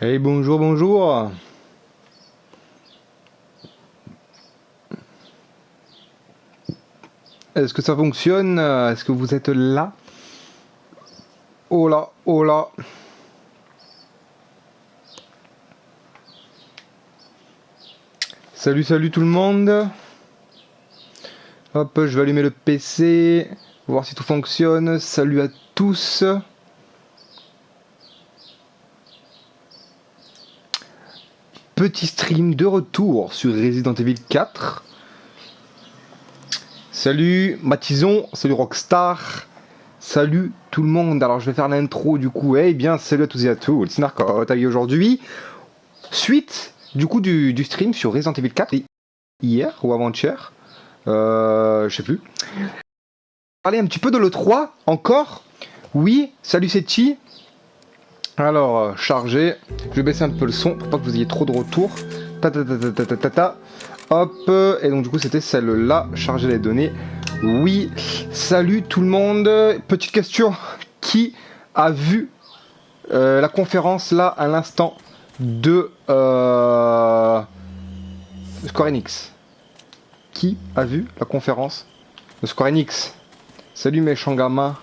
Hey, bonjour, bonjour. Est-ce que ça fonctionne? Est-ce que vous êtes là? Oh là, oh là. Salut, salut tout le monde. Hop, je vais allumer le PC, voir si tout fonctionne. Salut à tous. Petit stream de retour sur Resident Evil 4. Salut Mathison, salut Rockstar, salut tout le monde. Alors je vais faire l'intro du coup. Eh bien salut à tous et à toutes, c'est Narcot aujourd'hui. Suite du coup du stream sur Resident Evil 4 hier ou avant-hier. Je sais plus. Parler un petit peu de l'E3 encore. Oui, salut c'est Chi. Alors, chargé. Je vais baisser un peu le son pour pas que vous ayez trop de retour. Ta ta ta ta ta ta ta ta. Hop. Et donc du coup c'était celle-là. Charger les données. Oui. Salut tout le monde. Petite question. Qui a vu la conférence là à l'instant de Square Enix? Qui a vu la conférence de Square Enix? Salut méchant gamin.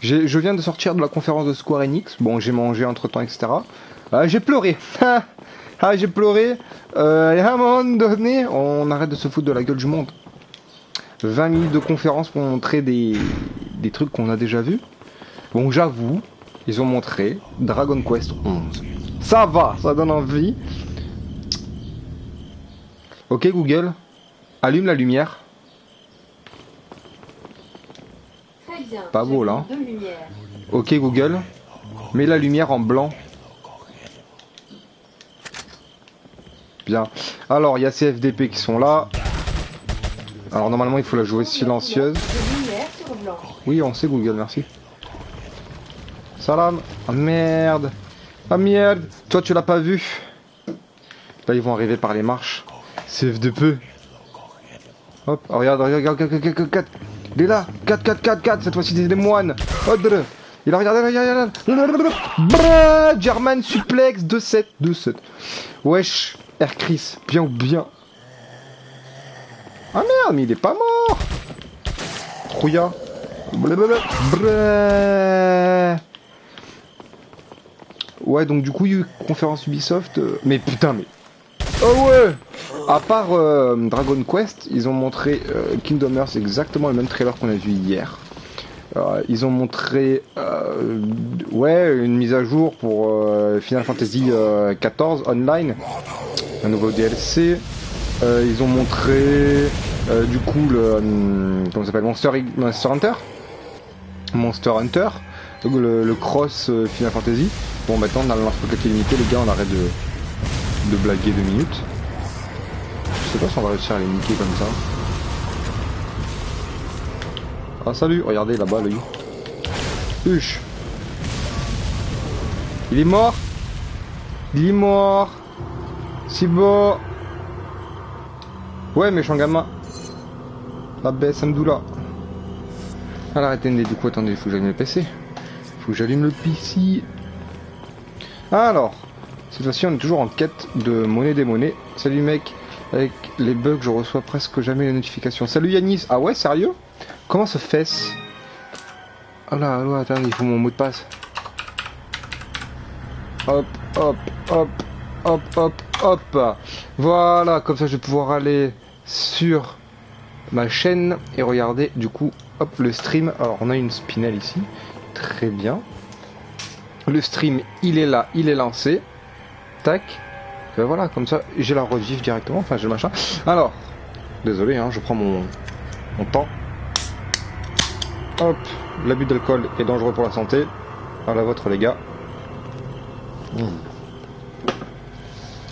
Je viens de sortir de la conférence de Square Enix. Bon, j'ai mangé entre temps, etc. J'ai pleuré. J'ai pleuré. Et à un moment donné, on arrête de se foutre de la gueule du monde. 20 minutes de conférence pour montrer des trucs qu'on a déjà vus. Bon, j'avoue, ils ont montré Dragon Quest 11. Ça va, ça donne envie. Ok, Google, allume la lumière. Pas beau là. Ok Google, mets la lumière en blanc. Bien. Alors il y a ces FDP qui sont là. Alors normalement il faut la jouer silencieuse. Oui on sait Google, merci. Salam. Ah merde. Ah merde. Toi tu l'as pas vu. Là ils vont arriver par les marches. C'est FDP. Hop, oh, regarde. Il est là, 4, cette fois-ci c'est des moines. Odre. Il a regardé. German suplex 2-7. Wesh, Air Chris, bien ou bien. Ah merde, mais il est pas mort. Trouilla. Ouais, donc du coup, il y a eu conférence Ubisoft. Mais putain, mais. Oh ouais. À part Dragon Quest, ils ont montré Kingdom Hearts, exactement le même trailer qu'on a vu hier. Ils ont montré ouais, une mise à jour pour Final Fantasy XIV Online, un nouveau DLC. Ils ont montré du coup comment ça s'appelle, Monster Hunter, donc le cross Final Fantasy. Bon, maintenant on a le lance-roquette limité, les gars, on arrête de blaguer 2 minutes. Je sais pas si on va réussir à les niquer comme ça. Ah salut, regardez là-bas lui. Huch. Il est mort. C'est beau. Ouais méchant gamin. La baisse Amdoula. Alors arrêtez du coup, attendez, il faut que j'allume le PC. Alors, cette fois-ci on est toujours en quête de monnaie des monnaies. Salut mec. Avec les bugs, je reçois presque jamais les notifications. Salut Yanis. Ah ouais, sérieux? Comment se fait-ce? Oh là, attends, il faut mon mot de passe. Hop. Voilà, comme ça je vais pouvoir aller sur ma chaîne et regarder du coup, hop, le stream. Alors on a une spinelle ici. Très bien. Le stream, il est là, il est lancé. Tac. Voilà, comme ça, j'ai la rediff directement, enfin j'ai le machin. Alors, désolé, hein, je prends mon temps. Hop, l'abus d'alcool est dangereux pour la santé. À la vôtre les gars.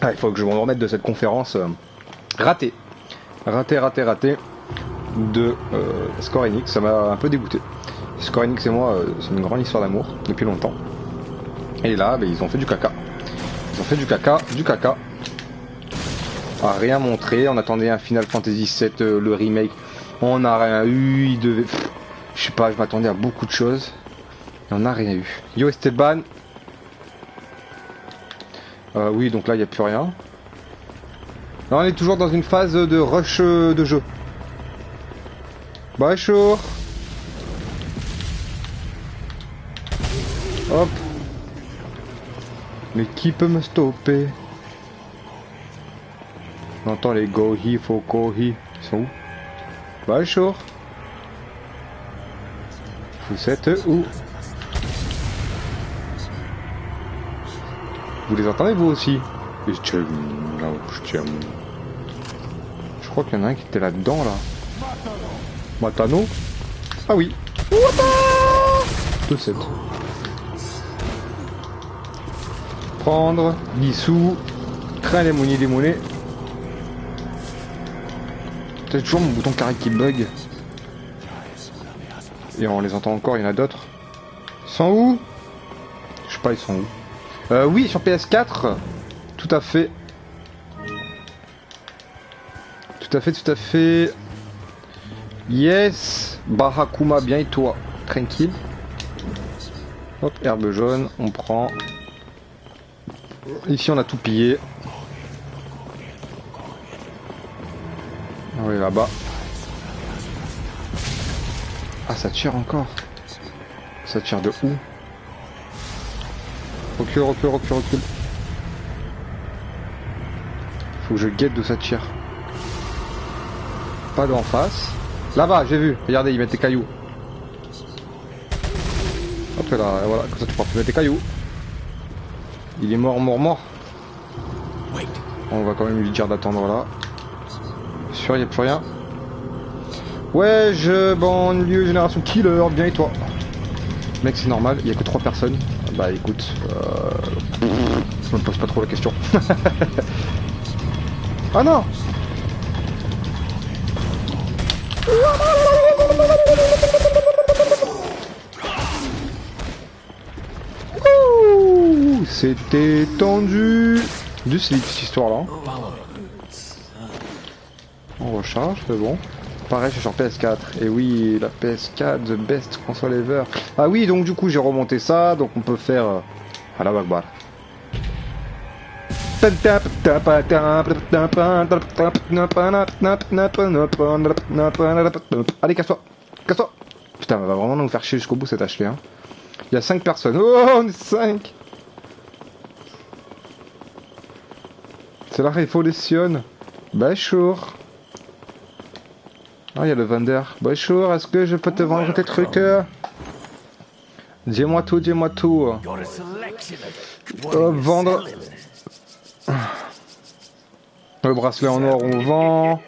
Ah, il faut que je me remette de cette conférence ratée de Square Enix. Ça m'a un peu dégoûté. Square Enix et moi, c'est une grande histoire d'amour depuis longtemps. Et là, ils ont fait du caca. Du caca. A rien montré. On attendait un Final Fantasy VII, le remake. On n'a rien eu. Il devait. Je sais pas, je m'attendais à beaucoup de choses. Et on n'a rien eu. Yo Esteban. Oui, donc là, il n'y a plus rien. Là, on est toujours dans une phase de rush de jeu. Bonjour. Hop. Mais qui peut me stopper? On entend les gohi, fokohi. Ils sont où? Bonjour. Vous êtes où? Vous les entendez vous aussi? Je crois qu'il y en a un qui était là-dedans là. Matano? Ah oui. 2-7. Prendre, dissous, craint les monnaies. C'est toujours mon bouton carré qui bug. Et on les entend encore, il y en a d'autres. Ils sont où? Je sais pas, ils sont où? Oui, sur PS4. Tout à fait. Tout à fait. Yes. Barakuma, bien et toi? Tranquille. Hop, herbe jaune, on prend. Ici on a tout pillé. Ah oui, là-bas. Ah, ça tire encore. Ça tire de où? Recule. Faut que je guette d'où ça tire. Pas d'en face. Là-bas, j'ai vu. Regardez, ils mettent des cailloux. Hop là, voilà, comme ça tu pourras plus mettre des cailloux. Il est mort. On va quand même lui dire d'attendre là. Sûr, il n'y a plus rien. Ouais, banlieue génération killer, bien et toi? Mec, c'est normal, il n'y a que 3 personnes. Bah écoute, je me pose pas trop la question. Ah non! C'était tendu. Du slip cette histoire là. On recharge, c'est bon. Pareil, je suis sur PS4. Et oui, la PS4, the best console ever. Ah oui, donc du coup, j'ai remonté ça. Donc on peut faire... à la Akbar. Allez, casse-toi. Casse-toi. Putain, elle va vraiment nous faire chier jusqu'au bout cette Ashley. Hein. Il y a 5 personnes. Oh, on est 5. C'est la révolution. Bonjour. Ah, il y a le vendeur. Bonjour, est-ce que je peux te vendre tes trucs? Dis-moi tout. Vendre. Le bracelet en or, on vend.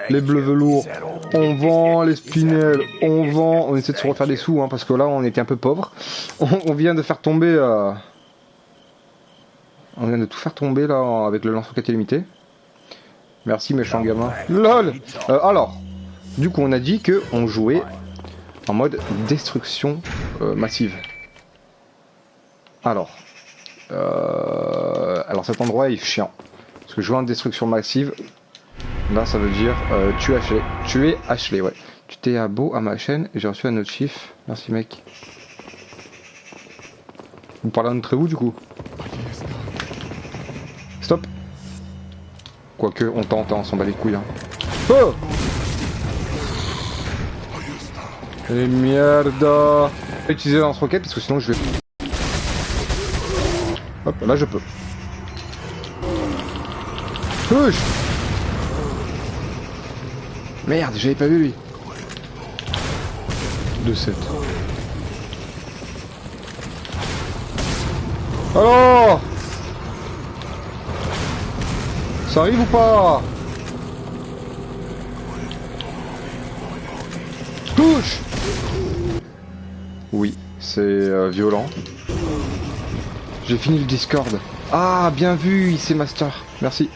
Les bleus velours, on vend. Les spinels, on vend. On essaie de se refaire des sous, hein, parce que là, on était un peu pauvre. On vient de faire tomber... On vient de tout faire tomber, là, avec le lance-roquette illimité. Merci, méchant gamin. LOL. Alors... Du coup, on a dit que on jouait en mode destruction massive. Alors cet endroit est chiant. Parce que jouer en destruction massive, là ça veut dire tuer Ashley, ouais. Tu t'es abo à ma chaîne et j'ai reçu un autre chiffre. Merci mec. Vous parlez entre vous du coup. Stop. Quoique on tente, hein, on s'en bat les couilles. Hein. Oh! Et merde. Je vais utiliser le lance-roquette parce que sinon je vais... Hop, là je peux. Push. Merde, j'avais pas vu lui. 2-7. Alors, ça arrive ou pas? Touche. Oui, c'est violent. J'ai fini le Discord. Ah, bien vu, IC Master. Merci.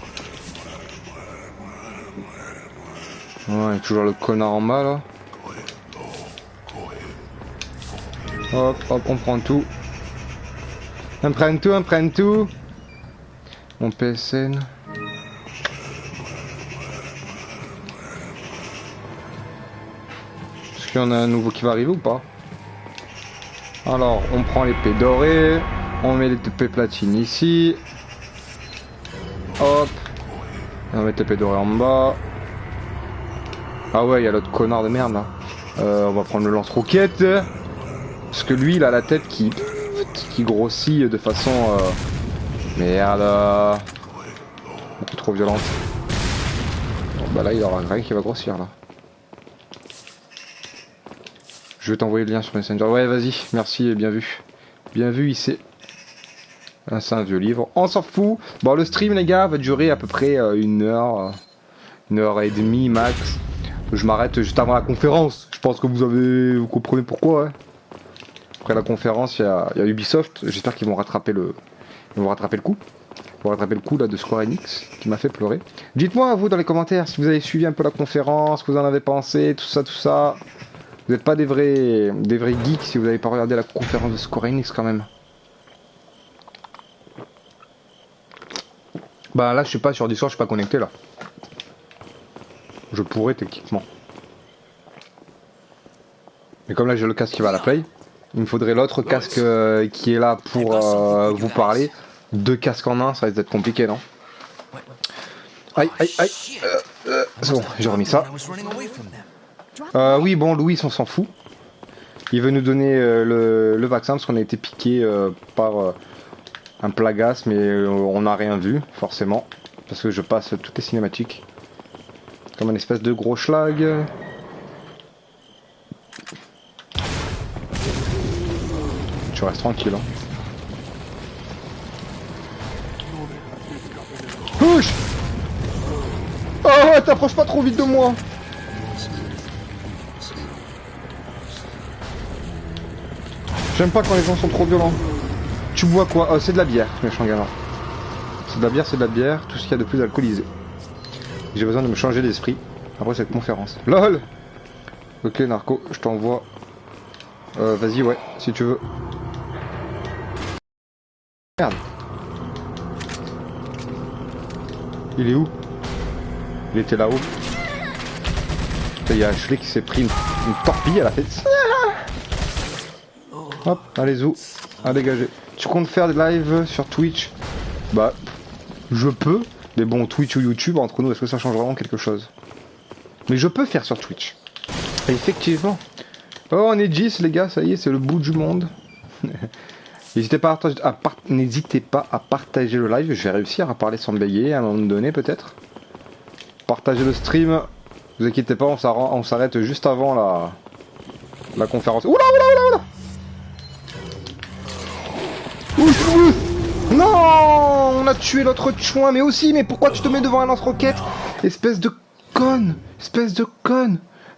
Ouais, toujours le connard en bas là. Hop, on prend tout. On prend tout. Mon PSN. Est-ce qu'il y en a un nouveau qui va arriver ou pas? Alors, on prend l'épée dorée, on met l'épée platine ici. Hop. On va mettre l'épée dorée en bas. Ah ouais, il y a l'autre connard de merde là. On va prendre le lance-roquette. Parce que lui, il a la tête qui grossit de façon... Merde. Beaucoup trop violente. Bon, bah là, il aura rien qui va grossir là. Je vais t'envoyer le lien sur Messenger. Ouais, vas-y, merci et bien vu. Bien vu, il sait. Ah, c'est un vieux livre. On s'en fout. Bon, le stream, les gars, va durer à peu près 1h et demie max. Je m'arrête juste avant la conférence. Je pense que vous comprenez pourquoi. Hein. Après la conférence, il y a Ubisoft. J'espère qu'ils vont rattraper le coup. Ils vont rattraper le coup là de Square Enix qui m'a fait pleurer. Dites-moi vous dans les commentaires si vous avez suivi un peu la conférence, ce que vous en avez pensé, tout ça. Vous n'êtes pas des vrais geeks si vous n'avez pas regardé la conférence de Square Enix quand même. Bah là je suis pas sur Discord, je suis pas connecté là. Je pourrais techniquement. Mais comme là j'ai le casque qui va à la play, il me faudrait l'autre casque qui est là pour vous parler. 2 casques en un, ça risque d'être compliqué non? Aïe. C'est bon, j'ai remis ça. Oui bon Louis on s'en fout. Il veut nous donner le vaccin parce qu'on a été piqué par un plagas mais on n'a rien vu forcément. Parce que je passe toutes les cinématiques. Comme un espèce de gros schlag. Tu restes tranquille hein. Push. Oh ouais, t'approches pas trop vite de moi. J'aime pas quand les gens sont trop violents. Tu bois quoi? Oh, c'est de la bière, méchant gamin. C'est de la bière, tout ce qu'il y a de plus alcoolisé. J'ai besoin de me changer d'esprit après cette conférence. LOL. Ok Narco, je t'envoie. Vas-y ouais, si tu veux. Merde. Il est où? Il était là-haut. Il y a Ashley qui s'est pris une torpille à la tête. Hop, allez zou, à dégager. Tu comptes faire des lives sur Twitch? Bah, je peux. Mais bon, Twitch ou YouTube, entre nous, est-ce que ça change vraiment quelque chose? Mais je peux faire sur Twitch. Effectivement. Oh, on est 10 les gars, ça y est, c'est le bout du monde. N'hésitez pas à partager le live, je vais réussir à parler sans bégayer à un moment donné peut-être. Partagez le stream, vous inquiétez pas, on s'arrête juste avant la conférence. Oula. Non, on a tué l'autre chouin, mais pourquoi tu te mets devant un lance-roquette? Espèce de conne.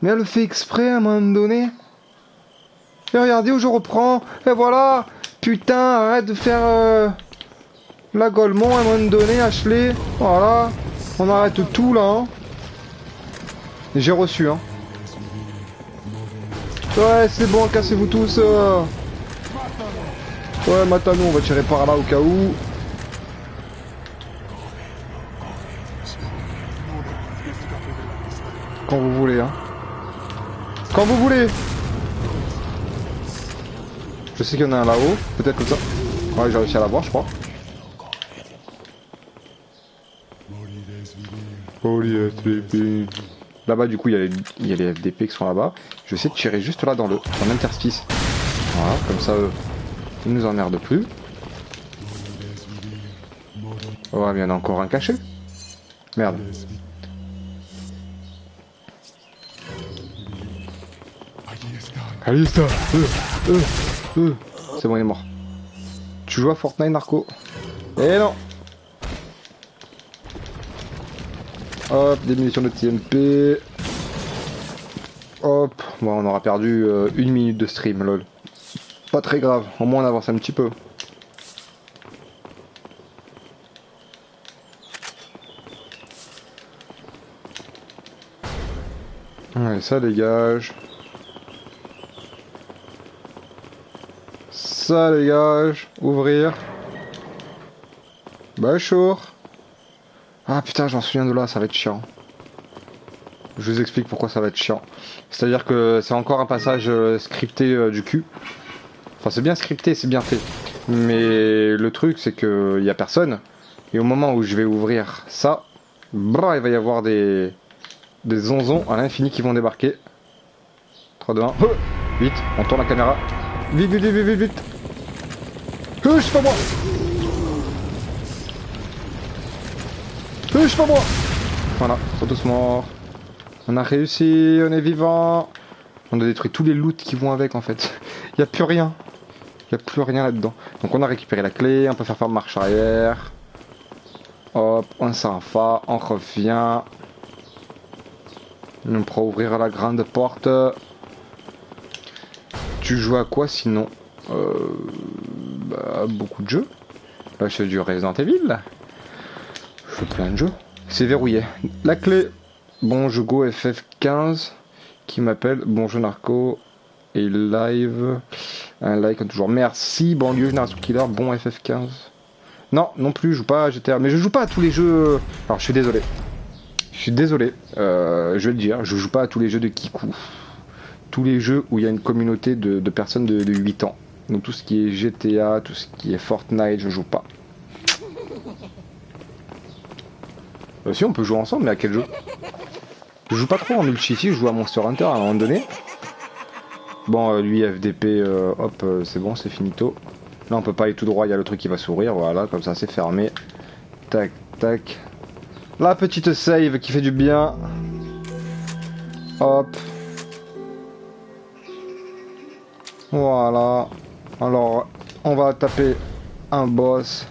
Mais elle le fait exprès à un moment donné. Et regardez où je reprends, et voilà. Putain, arrête de faire la Golemont à un moment donné, Ashley. Voilà, on arrête tout là. Hein. J'ai reçu, hein. Ouais, c'est bon, cassez-vous tous. Ouais, Matano, on va tirer par là au cas où. Quand vous voulez, hein. Quand vous voulez. Je sais qu'il y en a un là-haut, peut-être comme ça. Ouais, j'ai réussi à l'avoir, je crois. Là-bas, du coup, il y a les FDP qui sont là-bas. Je vais essayer de tirer juste là dans l'interstice. Voilà, comme ça, ils nous emmerdent plus. Oh, mais il y en a encore un caché. Merde. Allez, ça. C'est bon, il est mort. Tu joues à Fortnite, Narco? Eh non. Hop, des munitions de TMP. Hop, bon, on aura perdu 1 minute de stream, lol. Pas très grave, au moins on avance un petit peu. Allez, ça dégage. Ça dégage. Ouvrir. Bonjour. Ah putain, j'en souviens de là, ça va être chiant. Je vous explique pourquoi ça va être chiant. C'est-à-dire que c'est encore un passage scripté du cul. Enfin, c'est bien scripté, c'est bien fait. Mais le truc, c'est qu'il y a personne. Et au moment où je vais ouvrir ça, brrr, il va y avoir des zonzons à l'infini qui vont débarquer. 3, 2, 1. Vite, on tourne la caméra. Vite, vite, vite, vite, vite, vite. C'est pas moi. C'est pas moi. Voilà, ils sont tous morts. On a réussi, on est vivant. On a détruit tous les loots qui vont avec en fait. Il n'y a plus rien. Il n'y a plus rien là-dedans. Donc on a récupéré la clé, on peut faire marche arrière. Hop, on s'en va, on revient. On pourra ouvrir la grande porte. Tu joues à quoi sinon beaucoup de jeux. Là, je fais du Resident Evil. Je fais plein de jeux. C'est verrouillé. La clé. Bon, je go FF15 qui m'appelle Bonjour Narco et live. Un like comme toujours. Merci Banlieue Génération Killer. Bon FF15. Non, non plus, je joue pas à GTA. Mais je joue pas à tous les jeux. Alors, je suis désolé. Je suis désolé. Je vais le dire. Je joue pas à tous les jeux de Kiku. Tous les jeux où il y a une communauté de personnes de 8 ans. Donc tout ce qui est GTA, tout ce qui est Fortnite, je joue pas. Si on peut jouer ensemble, mais à quel jeu? Je joue pas trop en multi, je joue à Monster Hunter à un moment donné. Bon, lui FDP, hop, c'est bon, c'est finito. Là on peut pas aller tout droit, il y a le truc qui va s'ouvrir, voilà, comme ça c'est fermé. Tac, tac. La petite save qui fait du bien. Hop. Voilà. Alors, on va taper un boss.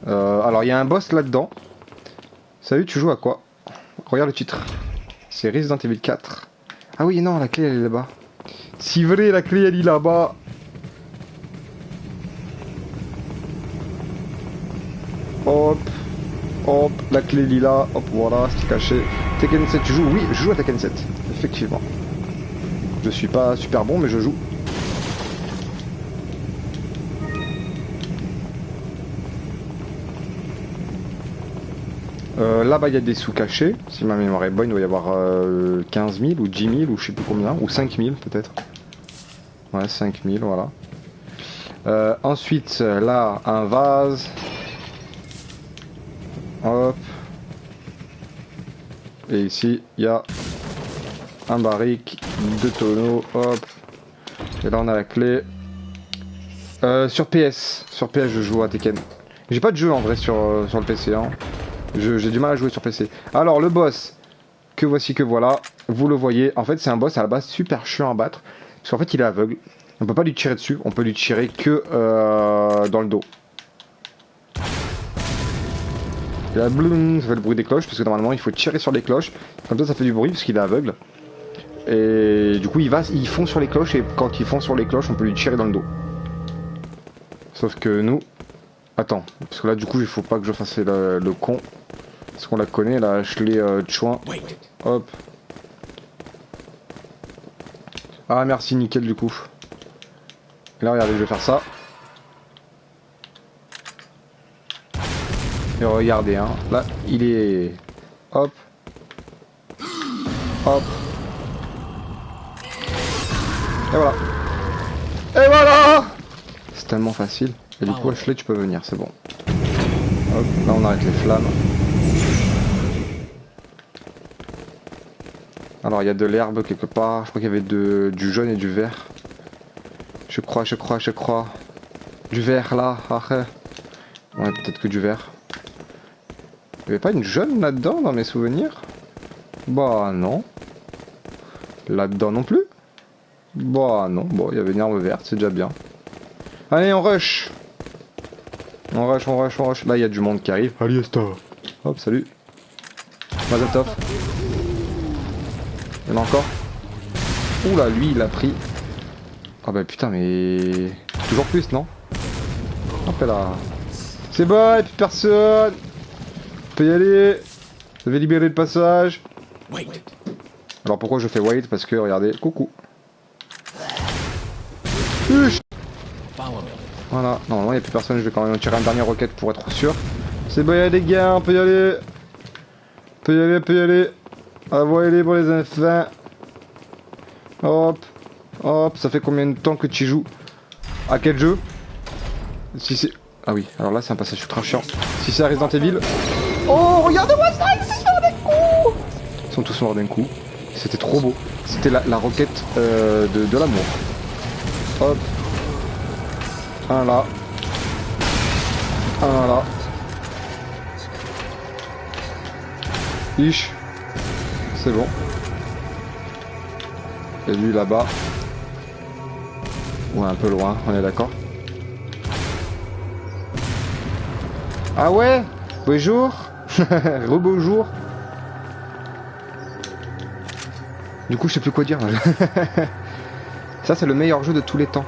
Alors, il y a un boss là-dedans. Salut, tu joues à quoi? Regarde le titre. C'est Resident Evil 4. Ah oui, non, la clé, elle est là-bas. Si vrai, la clé, elle est là-bas. Hop. Hop, la clé, elle est là. Hop, voilà, c'est caché. Tekken 7, tu joues? Oui, je joue à Tekken 7. Effectivement. Je suis pas super bon, mais je joue. Là-bas il y a des sous cachés, si ma mémoire est bonne, il doit y avoir 15 000 ou 10 000 ou je sais plus combien, ou 5 000 peut-être. Ouais, 5 000, voilà. Ensuite, là, un vase. Hop. Et ici, il y a un barrique, 2 tonneaux, hop. Et là, on a la clé. Sur PS, je joue à Tekken. J'ai pas de jeu en vrai sur le PC, hein. J'ai du mal à jouer sur PC. Alors le boss, que voici que voilà, vous le voyez, en fait c'est un boss à la base super chiant à battre, parce qu'en fait il est aveugle, on peut pas lui tirer dessus, on peut lui tirer que dans le dos. Et là, bloum, ça fait le bruit des cloches, parce que normalement il faut tirer sur les cloches, comme ça fait du bruit parce qu'il est aveugle. Et du coup ils font sur les cloches, et quand ils font sur les cloches on peut lui tirer dans le dos. Sauf que nous... Attends, parce que là du coup il faut pas que je fasse le con. Parce qu'on la connaît, la Ashley Chouin. Hop. Ah merci, nickel du coup. Et là regardez, je vais faire ça. Et regardez, hein, là il est... Hop. Hop. Et voilà. Et voilà. C'est tellement facile. Et du coup Ashley tu peux venir, c'est bon. Hop, là on arrête les flammes. Alors il y a de l'herbe quelque part, je crois qu'il y avait du jaune et du vert. Je crois. Du vert là, arrête. Ouais, peut-être que du vert. Il y avait pas une jaune là-dedans dans mes souvenirs? Bah non. Là-dedans non plus? Bah non, bon il y avait une herbe verte, c'est déjà bien. Allez on rush. On rush. Là il y a du monde qui arrive. Allez Asta. Hop, salut. Mazatov. Il y en a encore. Oula, lui il a pris. Ah bah putain, mais. Toujours plus, non? Hop là. C'est bon, y'a plus personne. On peut y aller. Je vais libérer le passage. Alors pourquoi je fais wait? Parce que regardez, coucou. Voilà, normalement il n'y a plus personne, je vais quand même tirer une dernière roquette pour être sûr. C'est bon, y'a des gars, on peut y aller. On peut y aller. Ah, voilà pour les enfants. Hop, hop, ça fait combien de temps que tu joues? À quel jeu? Si c'est... Ah oui, alors là c'est un passage ultra chiant. Si c'est Resident Evil... Oh, regarde-moi ça, ils sont morts d'un coup. Ils sont tous morts d'un coup. C'était trop beau. C'était la roquette de l'amour. Hop. Un là. Un là. Ish. C'est bon. Et lui là-bas. Ouais, un peu loin, on est d'accord. Ah ouais. Bonjour. Rebonjour. Du coup, je sais plus quoi dire. Ça, c'est le meilleur jeu de tous les temps.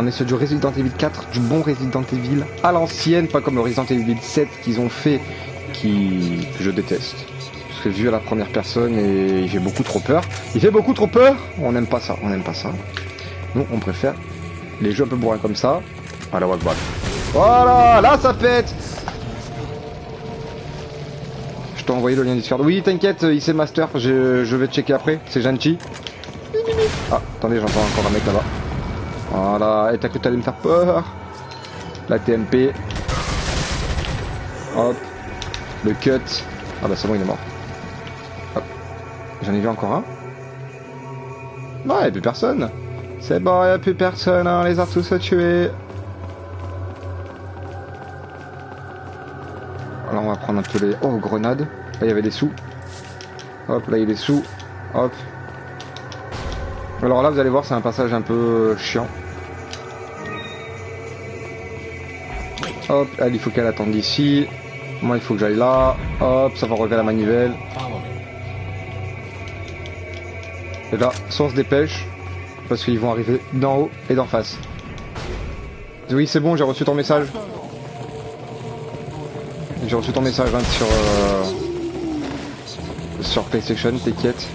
On est sur du Resident Evil 4, du bon Resident Evil à l'ancienne, pas comme le Resident Evil 7 qu'ils ont fait, que je déteste. Parce que vu à la première personne, et il fait beaucoup trop peur. Il fait beaucoup trop peur. On n'aime pas ça, on n'aime pas ça. Nous, on préfère les jeux un peu bourrins comme ça. Voilà, voilà, là ça pète. Je t'ai envoyé le lien Discord. Oui, t'inquiète, il sait master, je vais checker après, c'est gentil. Ah, attendez, j'entends encore un mec là-bas. Voilà, et t'as cru que t'allais me faire peur. La TMP. Hop. Le cut. Ah bah c'est bon, il est mort. Hop. J'en ai vu encore un. Non, y'a plus personne. C'est bon, y'a plus personne, hein, les a tous tués. Alors on va prendre un peu les... Oh, grenades. Là, il y avait des sous. Hop, là, il y a des sous. Hop. Alors là, vous allez voir, c'est un passage un peu chiant. Hop, elle, il faut qu'elle attende ici. Moi, il faut que j'aille là. Hop, ça va relever la manivelle. Et là, soit on se dépêche, parce qu'ils vont arriver d'en haut et d'en face. Oui, c'est bon, j'ai reçu ton message. J'ai reçu ton message hein, sur PlayStation, t'inquiète.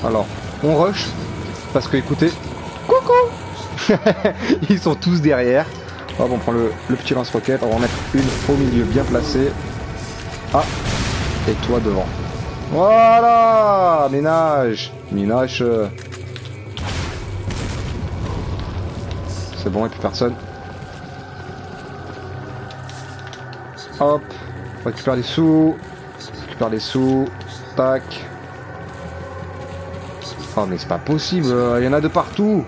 Alors, on rush, parce que écoutez, coucou. Ils sont tous derrière. Hop, on prend le petit lance-roquette, on va en mettre une au milieu bien placée. Ah, et toi devant. Voilà, ménage. C'est bon, et plus personne. Hop, on récupère les sous, tac. Oh mais c'est pas possible, il y en a de partout.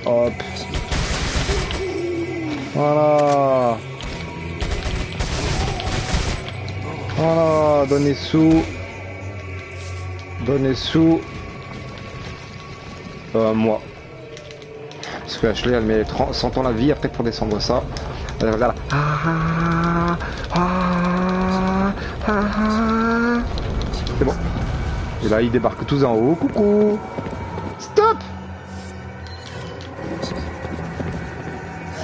Hop. Voilà. Voilà, donnez sous. Moi. Parce que Ashley, elle met 100 ans la vie après pour descendre ça. Voilà. C'est bon. Et là, ils débarquent tous en haut. Coucou. Stop.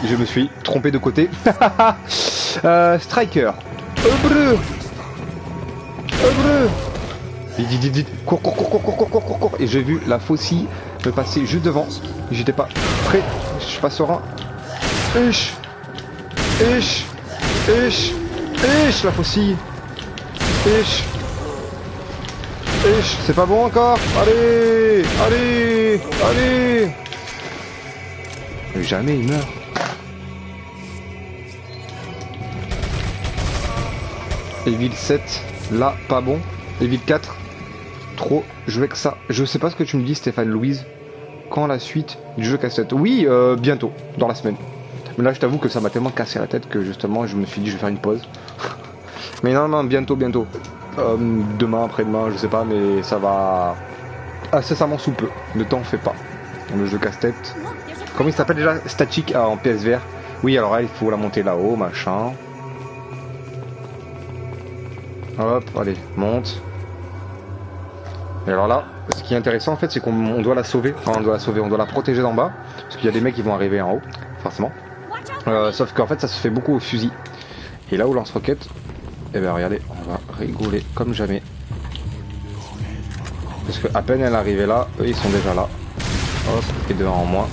Je me suis trompé de côté. Striker. Breu. Vite. Cours. Et j'ai vu la faucille me passer juste devant. J'étais pas prêt. Je suis pas serein. Ish, la faucille. C'est pas bon encore. Allez. Jamais il meurt. Evil 7, là, pas bon. Evil 4, trop joué que ça. Je sais pas ce que tu me dis, Stéphane Louise. Quand la suite du jeu casse-tête? Oui, bientôt, dans la semaine. Mais là, je t'avoue que ça m'a tellement cassé la tête que justement, je me suis dit, je vais faire une pause. Mais non, bientôt. Demain, après-demain, je sais pas, mais ça va incessamment sous peu. Ne t'en fais pas. Le jeu casse-tête. Comment il s'appelle déjà? Statique en PSVR. Oui, alors là, il faut la monter là-haut, machin. Hop, allez, monte. Et alors là, ce qui est intéressant en fait, c'est qu'on doit la sauver. Enfin, on doit la protéger d'en bas. Parce qu'il y a des mecs qui vont arriver en haut, forcément. Sauf qu'en fait, ça se fait beaucoup au fusil. Et là où lance-roquette, eh ben regardez, on va rigoler comme jamais. Parce que à peine elle est arrivée là, eux ils sont déjà là. Hop, et devant moi.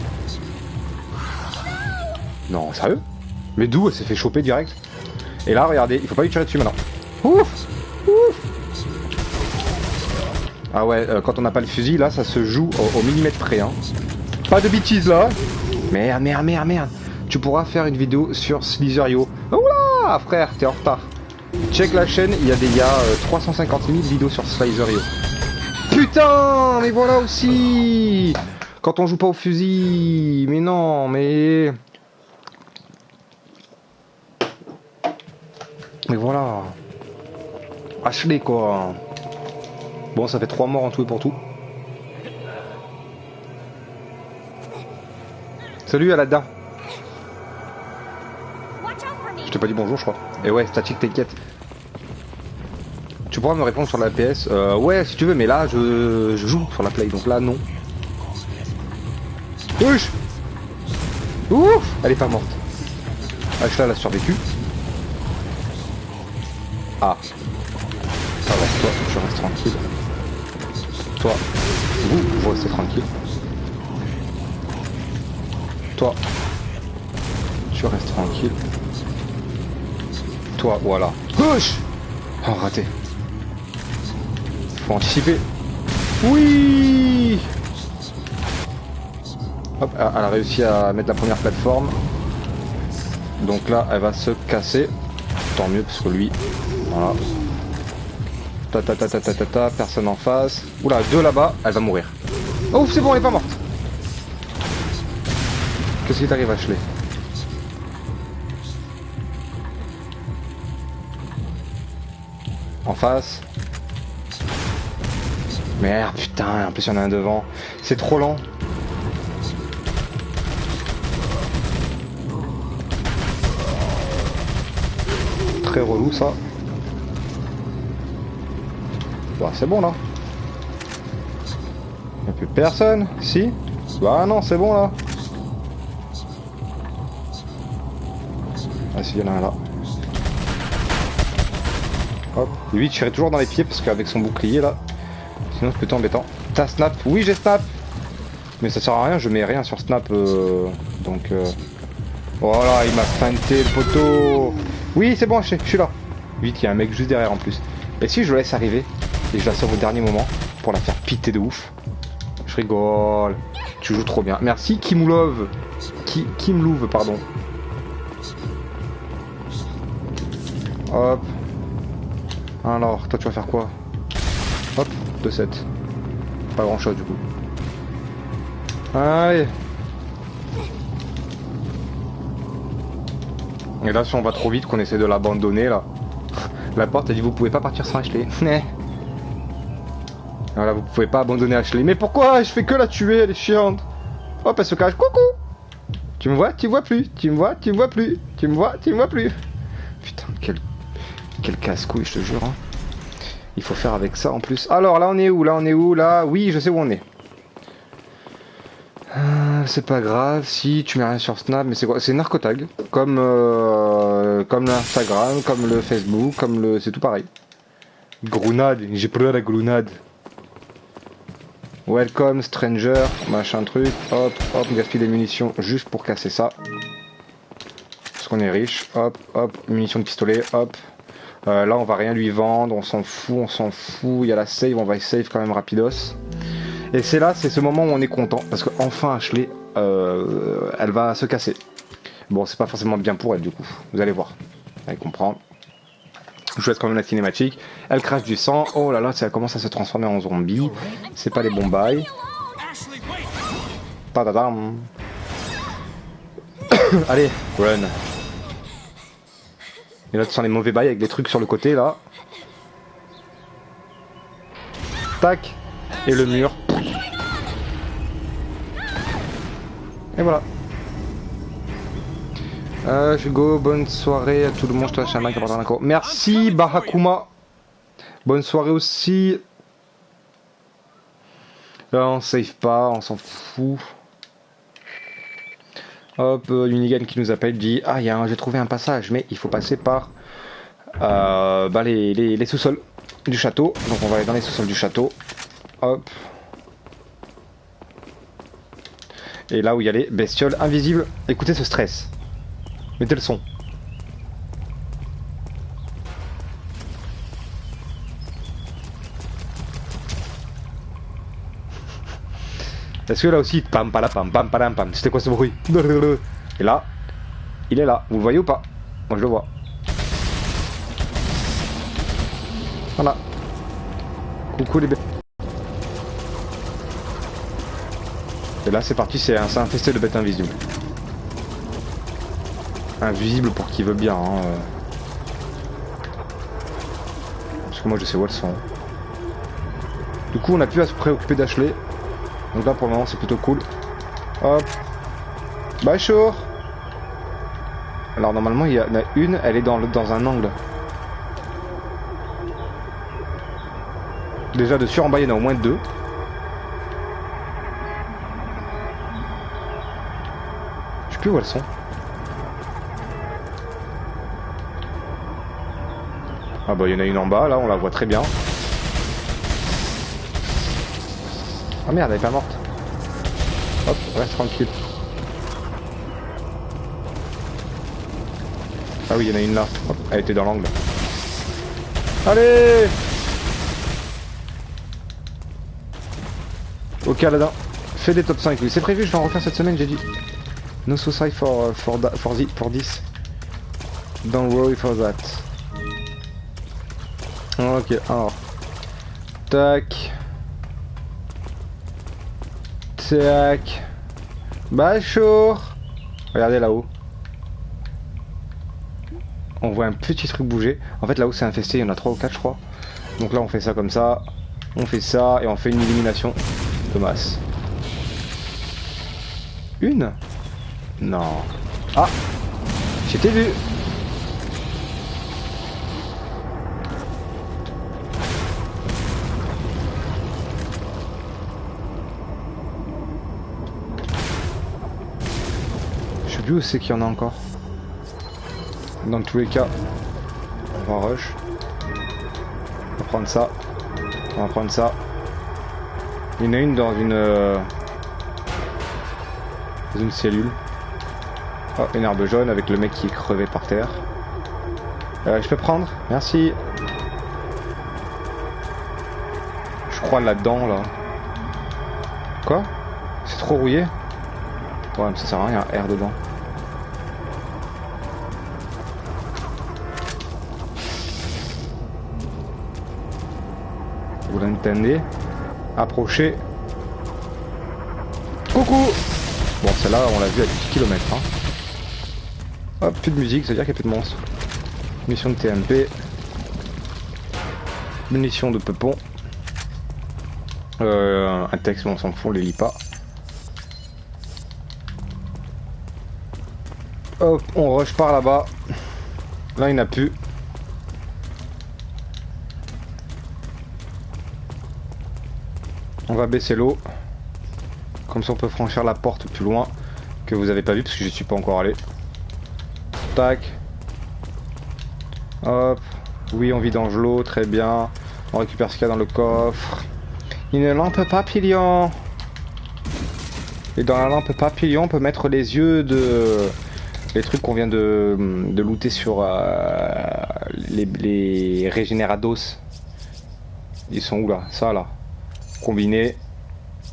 Non, sérieux? Mais d'où elle s'est fait choper direct? Et là, regardez, il faut pas lui tirer dessus maintenant. Ouf. Ah ouais, quand on n'a pas le fusil, là, ça se joue au millimètre près. Hein. Pas de bêtises là. Merde, merde, merde, merde. Tu pourras faire une vidéo sur Slizerio. Oula, frère, t'es en retard. Check la chaîne, il y a 350 000 vidéos sur Slizerio. Putain, mais voilà aussi. Quand on joue pas au fusil. Mais non, mais... Mais voilà. Ashley, quoi. Bon, ça fait 3 morts en tout et pour tout. Salut Aladdin. Je t'ai pas dit bonjour, je crois. Et ouais, statique, t'inquiète. Tu pourras me répondre sur la PS. Ouais, si tu veux, mais là, je joue sur la Play, donc là, non. Wesh. Ouf. Elle est pas morte. Ashla, elle a survécu. Ah. Ça va, toi, je reste tranquille. Toi, vous restez tranquille. Toi, tu restes tranquille. Toi, voilà. Push. Oh, raté. Faut anticiper. Oui. Hop, elle a réussi à mettre la première plateforme. Donc là, elle va se casser. Tant mieux, parce que lui... Voilà. Ta, personne en face. Oula, 2 là-bas, elle va mourir. Oh, c'est bon, elle est pas morte. Qu'est-ce qui t'arrive, Ashley? En face. Merde, putain, en plus il y en a un devant. C'est trop lent. Très relou ça. Bah c'est bon là. Il n'y a plus personne, si? Bah non, c'est bon là. Ah si, il y en a un là. Hop. Lui il tirait toujours dans les pieds parce qu'avec son bouclier là. Sinon c'est plutôt embêtant. T'as snap? Oui j'ai snap. Mais ça sert à rien, je mets rien sur snap. Donc voilà, il m'a feinté le poteau. Oui c'est bon, je suis là. Vite, il y a un mec juste derrière en plus. Et si je le laisse arriver et je la sauve au dernier moment pour la faire piter de ouf? Je rigole. Tu joues trop bien. Merci Kimulov. Kimlouve, pardon. Hop. Alors, toi tu vas faire quoi? Hop, 2-7. Pas grand chose du coup. Allez. Et là si on va trop vite qu'on essaie de l'abandonner là. La porte elle dit vous pouvez pas partir sans Ashley. Voilà, vous pouvez pas abandonner Ashley. Mais pourquoi? Je fais que la tuer, elle est chiante. Hop, elle se cache. Coucou. Tu me vois? Tu me vois plus. Tu me vois? Tu me vois plus. Tu me vois? Tu me vois plus. Putain, quel casse-couille, je te jure. Hein. Il faut faire avec ça en plus. Alors là on est où? Là on est où? Là, oui, je sais où on est. C'est pas grave si tu mets rien sur Snap, mais c'est quoi? C'est Narcotag, comme l'Instagram, comme le Facebook, comme le... c'est tout pareil. Grounade, j'ai pris la grounade. Welcome stranger, machin truc, hop, hop, on gaspille des munitions juste pour casser ça. Parce qu'on est riche, hop, hop, munitions de pistolet, hop. Là on va rien lui vendre, on s'en fout, il y a la save, on va save quand même rapidos. Et c'est là, c'est ce moment où on est content, parce que enfin Ashley, elle va se casser. Bon, c'est pas forcément bien pour elle du coup, vous allez voir, elle comprend. Je vous laisse quand même la cinématique. Elle crache du sang, oh là là, ça commence à se transformer en zombie. C'est pas les bons bails. Tadadam. Allez, run. Et là, tu sens les mauvais bails avec des trucs sur le côté là. Tac. Et le mur. Et voilà. Hugo, bonne soirée à tout le monde. Je te lâche un like à partir d'un coup. Merci Bahakuma. Bonne soirée aussi. Là, on save pas, on s'en fout. Hop, Unigan qui nous appelle dit ah, j'ai trouvé un passage, mais il faut passer par les sous-sols du château. Donc on va aller dans les sous-sols du château. Hop. Et là où il y a les bestioles invisibles. Écoutez ce stress. Mettez le son. Est-ce que là aussi, pam palapam, pam palam pam, c'était quoi ce bruit? Et là, il est là, vous le voyez ou pas? Moi je le vois. Voilà. Coucou les bêtes. Et là c'est parti, c'est infesté de bêtes invisibles. Invisible pour qui veut bien. Hein. Parce que moi je sais où elles sont. Du coup on a plus à se préoccuper d'Ashley. Donc là pour le moment c'est plutôt cool. Hop. Bye Shore. Alors normalement il y en a une, elle est dans un angle. Déjà dessus en bas il y en a au moins deux. Je sais plus où elles sont. Ah bah il y en a une en bas là, on la voit très bien. Ah merde, elle est pas morte. Hop, reste tranquille. Ah oui, il y en a une là. Hop, elle était dans l'angle. Allez! Ok Aladin, fais des top 5. Oui, c'est prévu, je vais en refaire cette semaine, j'ai dit. No suicide for this. Don't worry for that. Ok, alors. Tac. Tac. Bah chaud. Regardez là-haut. On voit un petit truc bouger. En fait là-haut c'est infesté, il y en a 3 ou 4 je crois. Donc là on fait ça comme ça. On fait ça et on fait une élimination de masse. Une? Non. Ah! J'étais vu! Je sais plus où c'est qu'il y en a encore. Dans tous les cas, on va rush. On va prendre ça. On va prendre ça. Il y en a une dans une cellule. Oh, une herbe jaune avec le mec qui est crevé par terre. Je peux prendre? Merci. Je crois là-dedans, là. Quoi? C'est trop rouillé? Ouais, mais ça sert à rien, il y a air dedans. Vous l'entendez? Approchez. Coucou! Bon, celle-là, on l'a vu à 10 km. Hein. Hop, plus de musique, ça veut dire qu'il n'y a plus de monstres. Mission de TMP. Munitions de peupon. Un texte, mais on s'en fout, on les lit pas. Hop, on rush par là-bas. Là, il n'y en a plus. On va baisser l'eau. Comme ça, on peut franchir la porte plus loin. Que vous avez pas vu, parce que je suis pas encore allé. Tac. Hop. Oui, on vidange l'eau, très bien. On récupère ce qu'il y a dans le coffre. Une lampe papillon. Et dans la lampe papillon, on peut mettre les yeux de... Les trucs qu'on vient de looter sur les régénérados. Ils sont où là? Ça là. Combiné.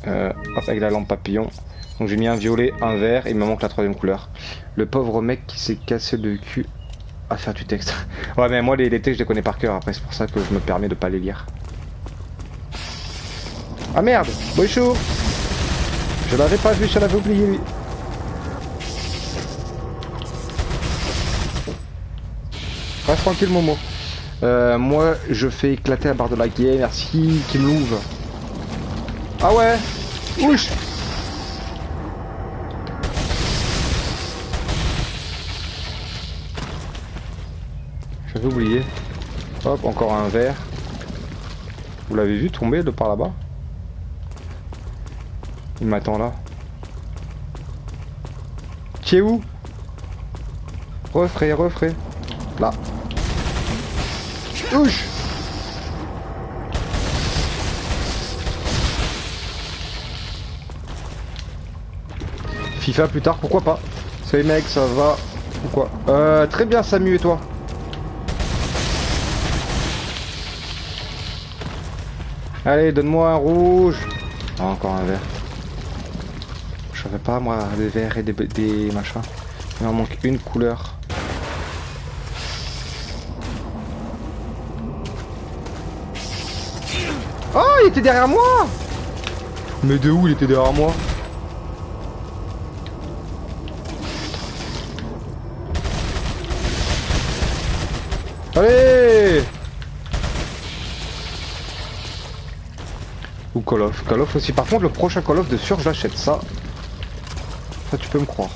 Hop, avec la lampe papillon. Donc j'ai mis un violet, un vert, et il me manque la troisième couleur. Le pauvre mec qui s'est cassé le cul à faire du texte. Ouais, mais moi les textes je les connais par cœur, après c'est pour ça que je me permets de pas les lire. Ah merde, bonjour. Je l'avais pas vu, je l'avais oublié lui. Reste tranquille Momo. Moi je fais éclater la barre de la guerre, merci qui m'ouvre. Ah ouais. Ouch. J'avais oublié. Hop, encore un verre. Vous l'avez vu tomber de par là-bas? Il m'attend là. Tu es où? Refrais, refrais. Là. Ouch. FIFA plus tard, pourquoi pas? Salut mec, ça va? Pourquoi? Très bien Samu, et toi? Allez, donne-moi un rouge. Ah, encore un vert. Je savais pas moi, des verts et des machins. Il m'en manque une couleur. Oh, il était derrière moi! Mais de où il était derrière moi? Allez! Ou Call of. Call of aussi. Par contre, le prochain Call of de sûr, j'achète ça. Ça, tu peux me croire.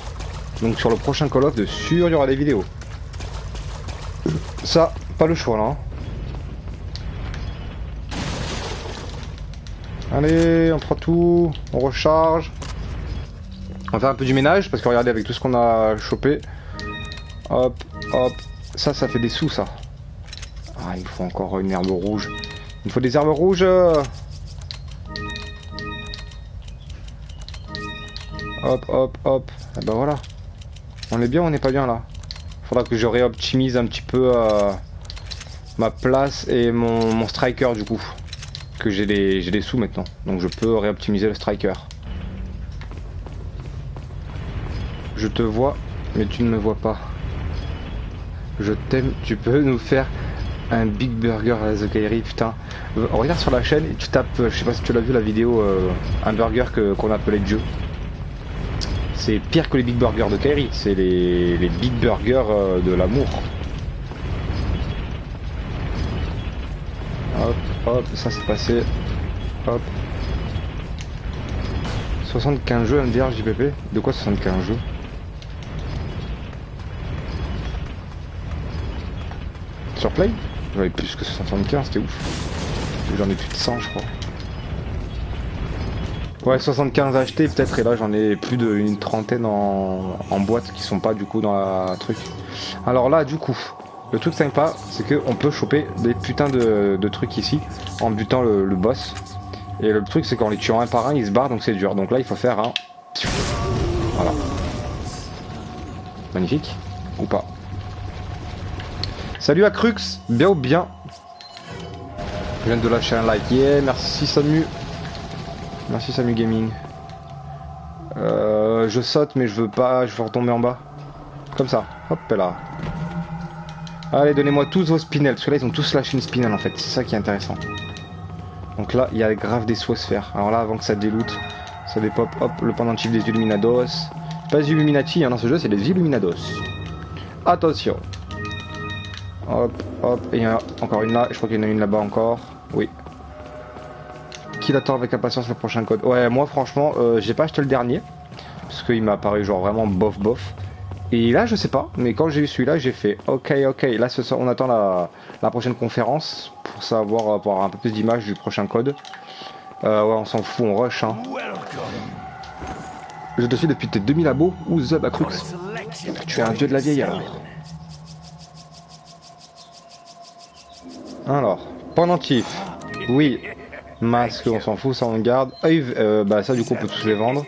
Donc, sur le prochain Call of de sûr, il y aura des vidéos. Ça, pas le choix là. Hein. Allez, on prend tout. On recharge. On va faire un peu du ménage parce que regardez, avec tout ce qu'on a chopé. Hop, hop. Ça fait des sous, ça. Ah, il faut encore une herbe rouge. Il faut des herbes rouges. Hop, hop, hop. Et ben voilà. On est bien ou on n'est pas bien là? Faudra que je réoptimise un petit peu ma place et mon striker du coup. Que j'ai des sous maintenant. Donc je peux réoptimiser le striker. Je te vois, mais tu ne me vois pas. Je t'aime, tu peux nous faire un Big Burger à la Zokairi, putain. Regarde sur la chaîne et tu tapes, je sais pas si tu l'as vu la vidéo, un burger qu'on appelait Dieu. C'est pire que les Big Burgers de Kairi, c'est les Big Burgers de l'amour. Hop, hop, ça c'est passé. Hop. 75 jeux MDR JPP. De quoi 75 jeux? Sur Play? J'avais plus que 75, c'était ouf. J'en ai plus de 100 je crois. Ouais, 75 achetés peut-être, et là j'en ai plus d'une trentaine en boîte qui sont pas du coup dans la truc. Alors là du coup, le truc sympa c'est que on peut choper des putains de trucs ici en butant le boss. Et le truc c'est qu'en les tuant un par un ils se barrent donc c'est dur. Donc là il faut faire un... Voilà. Magnifique. Ou pas. Salut à Crux, bien ou bien. Je viens de lâcher un like. Yeah, merci Samu. Merci Samu Gaming. Je saute mais je veux pas, je veux retomber en bas. Comme ça, hop là. Allez, donnez-moi tous vos spinels, parce que là ils ont tous lâché une spinel en fait, c'est ça qui est intéressant. Donc là, il y a grave des sous à se faire. Alors là, avant que ça déloute, ça dépop, hop, le pendentif des Illuminados. Pas des Illuminati, hein, dans ce jeu, c'est des Illuminados. Attention. Hop, hop, et il y en a encore une là, je crois qu'il y en a une là-bas encore. Oui. Qui l'attend avec impatience le prochain code? Ouais, moi franchement, j'ai pas acheté le dernier. Parce qu'il m'a apparu genre vraiment bof bof. Et là, je sais pas, mais quand j'ai eu celui-là, j'ai fait ok, ok. Là, on attend la prochaine conférence pour savoir, pour avoir un peu plus d'images du prochain code. Ouais, on s'en fout, on rush. Hein. Je te suis depuis tes 2000 abos ou Zub à Crux. Tu es un dieu de la vieille alors. Alors, pendentif. Oui. Masque, on s'en fout, ça on garde. Bah ça du coup on peut tous les vendre.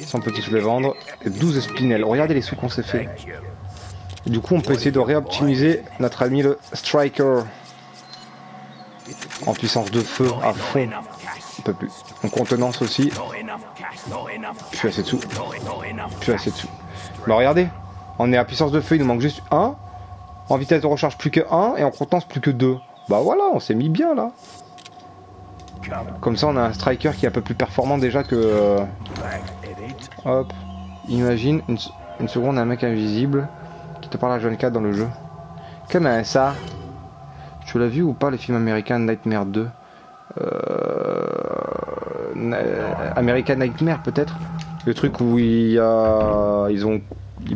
Ça on peut tous les vendre. 12 spinels. Regardez les sous qu'on s'est fait. Du coup on peut essayer de réoptimiser notre ami le Striker. En puissance de feu à fond. On peut plus. En contenance aussi. Plus assez de sous. Plus assez de sous. Bah regardez. On est à puissance de feu, il nous manque juste 1. En vitesse de recharge plus que 1. Et en contenance plus que 2. Bah voilà, on s'est mis bien là. Comme ça on a un striker qui est un peu plus performant déjà que... Hop. Imagine une seconde un mec invisible qui te parle à John 4 dans le jeu. Comment ça? Tu l'as vu ou pas les films américains Nightmare 2? American Nightmare peut-être? Le truc où ils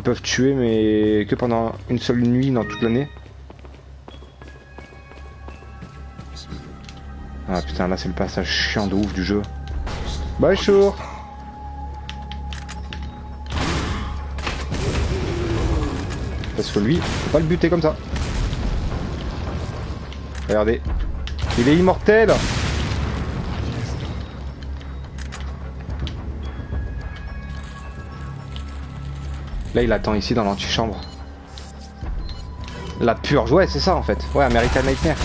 peuvent tuer mais que pendant une seule nuit dans toute l'année. Ah putain, là c'est le passage chiant de ouf du jeu. Bonjour. Parce que lui, faut pas le buter comme ça. Regardez. Il est immortel. Là il attend ici dans l'antichambre. La purge, ouais c'est ça en fait. Ouais, American Nightmare.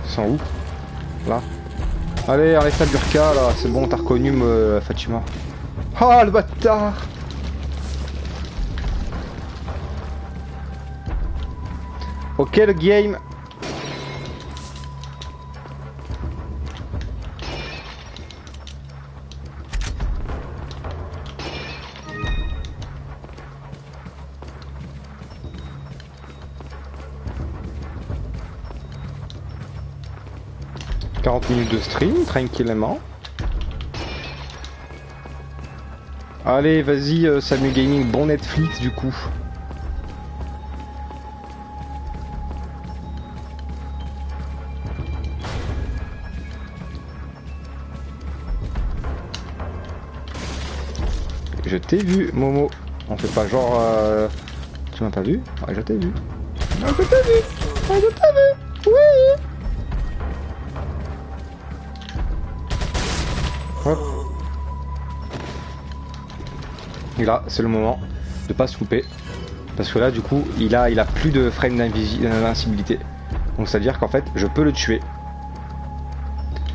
Ils sont où? Là. Allez, enlève ta burqa là, c'est bon, t'as reconnu Fatima. Ah le bâtard. Ok le game. « 40 minutes de stream, tranquillement. Allez, vas-y, Samu Gaming, bon Netflix du coup. Je t'ai vu, Momo. On fait pas genre... Tu m'as pas vu? Ouais, je t'ai vu. Ouais, je t'ai vu. Ouais, je t'ai vu. Oui. Hop. Et là, c'est le moment de pas se louper. Parce que là, du coup, il a plus de frame d'invincibilité. Donc, c'est-à-dire qu'en fait, je peux le tuer.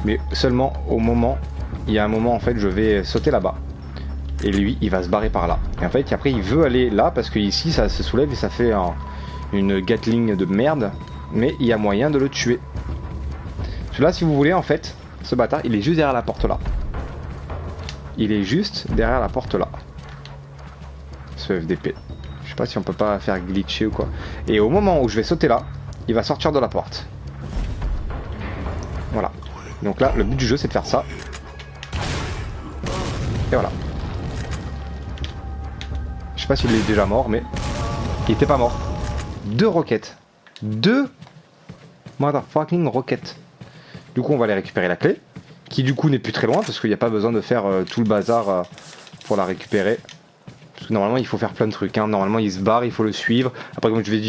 Mais seulement au moment... Il y a un moment, en fait, je vais sauter là-bas. Et lui, il va se barrer par là. Et en fait, après, il veut aller là, parce que ici, ça se soulève et ça fait une Gatling de merde. Mais il y a moyen de le tuer. Parce que là, si vous voulez, en fait, ce bâtard, il est juste derrière la porte là. Il est juste derrière la porte là. Ce FDP. Je sais pas si on peut pas faire glitcher ou quoi. Et au moment où je vais sauter là, il va sortir de la porte. Voilà. Donc là, le but du jeu, c'est de faire ça. Et voilà. Je sais pas s'il est déjà mort, mais il était pas mort. 2 roquettes. 2 motherfucking roquettes. Du coup, on va aller récupérer la clé. Qui du coup n'est plus très loin parce qu'il n'y a pas besoin de faire tout le bazar pour la récupérer. Parce que normalement il faut faire plein de trucs, hein. Normalement il se barre, il faut le suivre. Après comme je vous ai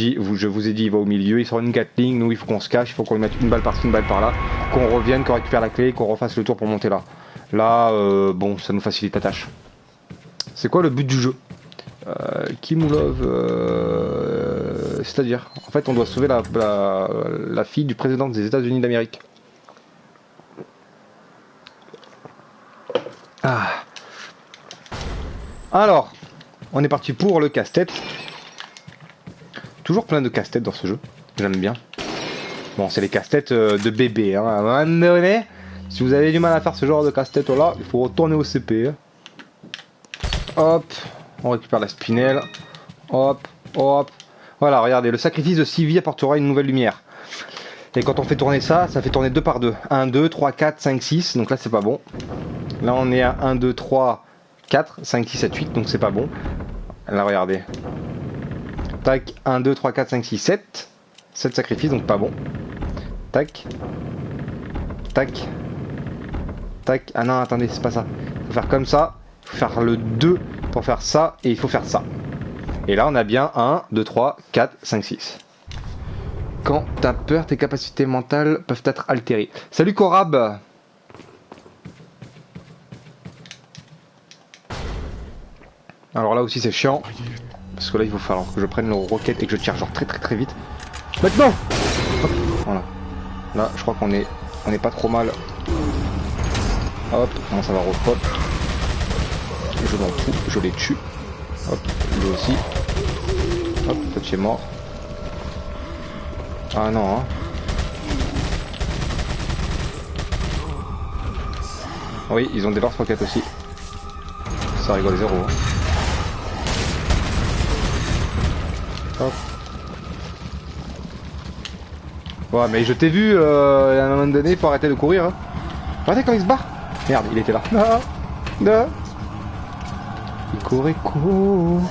dit, il va au milieu, il sort une Gatling, nous il faut qu'on se cache, il faut qu'on lui mette une balle par-ci, une balle par-là, qu'on revienne, qu'on récupère la clé, qu'on refasse le tour pour monter là. Là, bon, ça nous facilite la tâche. C'est quoi le but du jeu? Kimulov, c'est-à-dire, en fait on doit sauver la fille du président des États-Unis d'Amérique. Ah. Alors, on est parti pour le casse-tête. Toujours plein de casse-tête dans ce jeu. J'aime bien. Bon, c'est les casse-têtes de bébé. Hein. À un moment donné, si vous avez du mal à faire ce genre de casse-tête là, il faut retourner au CP. Hop, on récupère la spinelle. Hop, hop. Voilà, regardez, le sacrifice de Sylvie apportera une nouvelle lumière. Et quand on fait tourner ça, ça fait tourner 2 par 2. 1, 2, 3, 4, 5, 6. Donc là, c'est pas bon. Là, on est à 1, 2, 3, 4, 5, 6, 7, 8. Donc c'est pas bon. Là, regardez. Tac, 1, 2, 3, 4, 5, 6, 7. 7 sacrifices, donc pas bon. Tac. Tac. Tac. Ah non, attendez, c'est pas ça. Il faut faire comme ça. Il faut faire le 2 pour faire ça. Et il faut faire ça. Et là, on a bien 1, 2, 3, 4, 5, 6. Quand t'as peur, tes capacités mentales peuvent être altérées. Salut Korab. Alors là aussi c'est chiant. Parce que là il va falloir que je prenne le roquette et que je tire genre très vite. Maintenant. Hop, voilà. Là je crois qu'on est pas trop mal. Hop, comment ça va repop. Je m'en fous, je les tue. Hop, lui aussi. Hop, toi tu es mort. Ah non, hein. Oui, ils ont des lance-roquettes aussi. Ça rigole zéro. Hein. Hop. Ouais, mais je t'ai vu, à un moment donné, il faut arrêter de courir. Hein. Regardez quand il se barre. Merde, il était là. Ah, ah. Il courait court.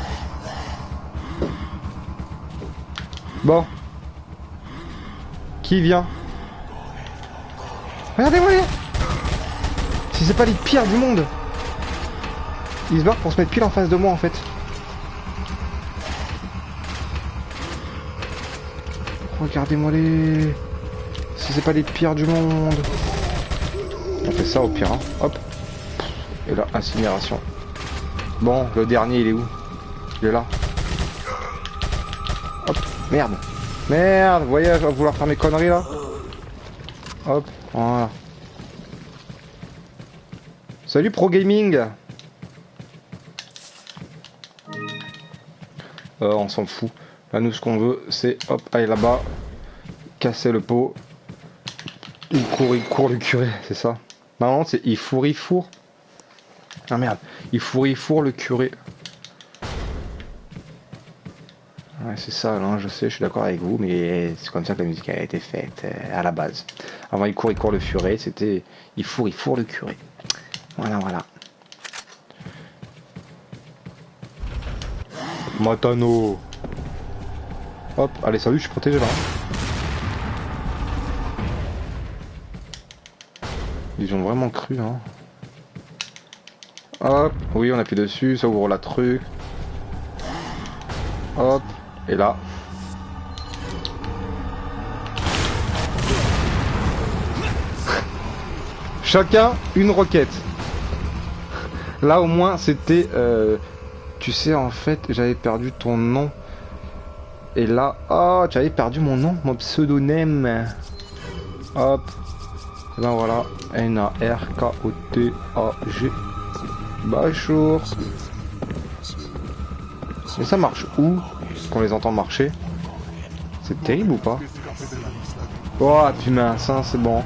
Bon. Qui vient? Regardez-moi. Si c'est pas les pires du monde. Ils se barrent pour se mettre pile en face de moi en fait. Regardez-moi les... Si c'est pas les pires du monde. On fait ça au pire, hein. Hop. Et là, incinération. Bon, le dernier il est où? Il est là. Hop. Merde. Merde, vous voyez, je vais vouloir faire mes conneries là. Hop, voilà. Salut Pro Gaming. On s'en fout. Là, nous, ce qu'on veut, c'est hop, aller là-bas, casser le pot. Il court le curé, c'est ça. Non, c'est il fourre. Ah merde, il fourre le curé. Ouais, c'est ça, là, je sais, je suis d'accord avec vous, mais c'est comme ça que la musique a été faite à la base. Avant, il court le curé, c'était il fourre le curé. Voilà. Matano. Hop, allez, salut, je suis protégé là. Ils ont vraiment cru, hein. Hop, oui, on appuie dessus, ça ouvre la truc. Hop, et là. Chacun une roquette. Là, au moins, c'était... tu sais, en fait, j'avais perdu ton nom. Et là... Oh, j'avais perdu mon nom, mon pseudonyme. Hop. Et ben voilà. N-A-R-K-O-T-A-G. Bonjour. Mais ça marche où qu'on les entend marcher? C'est terrible ou pas? Oh putain, ça c'est bon.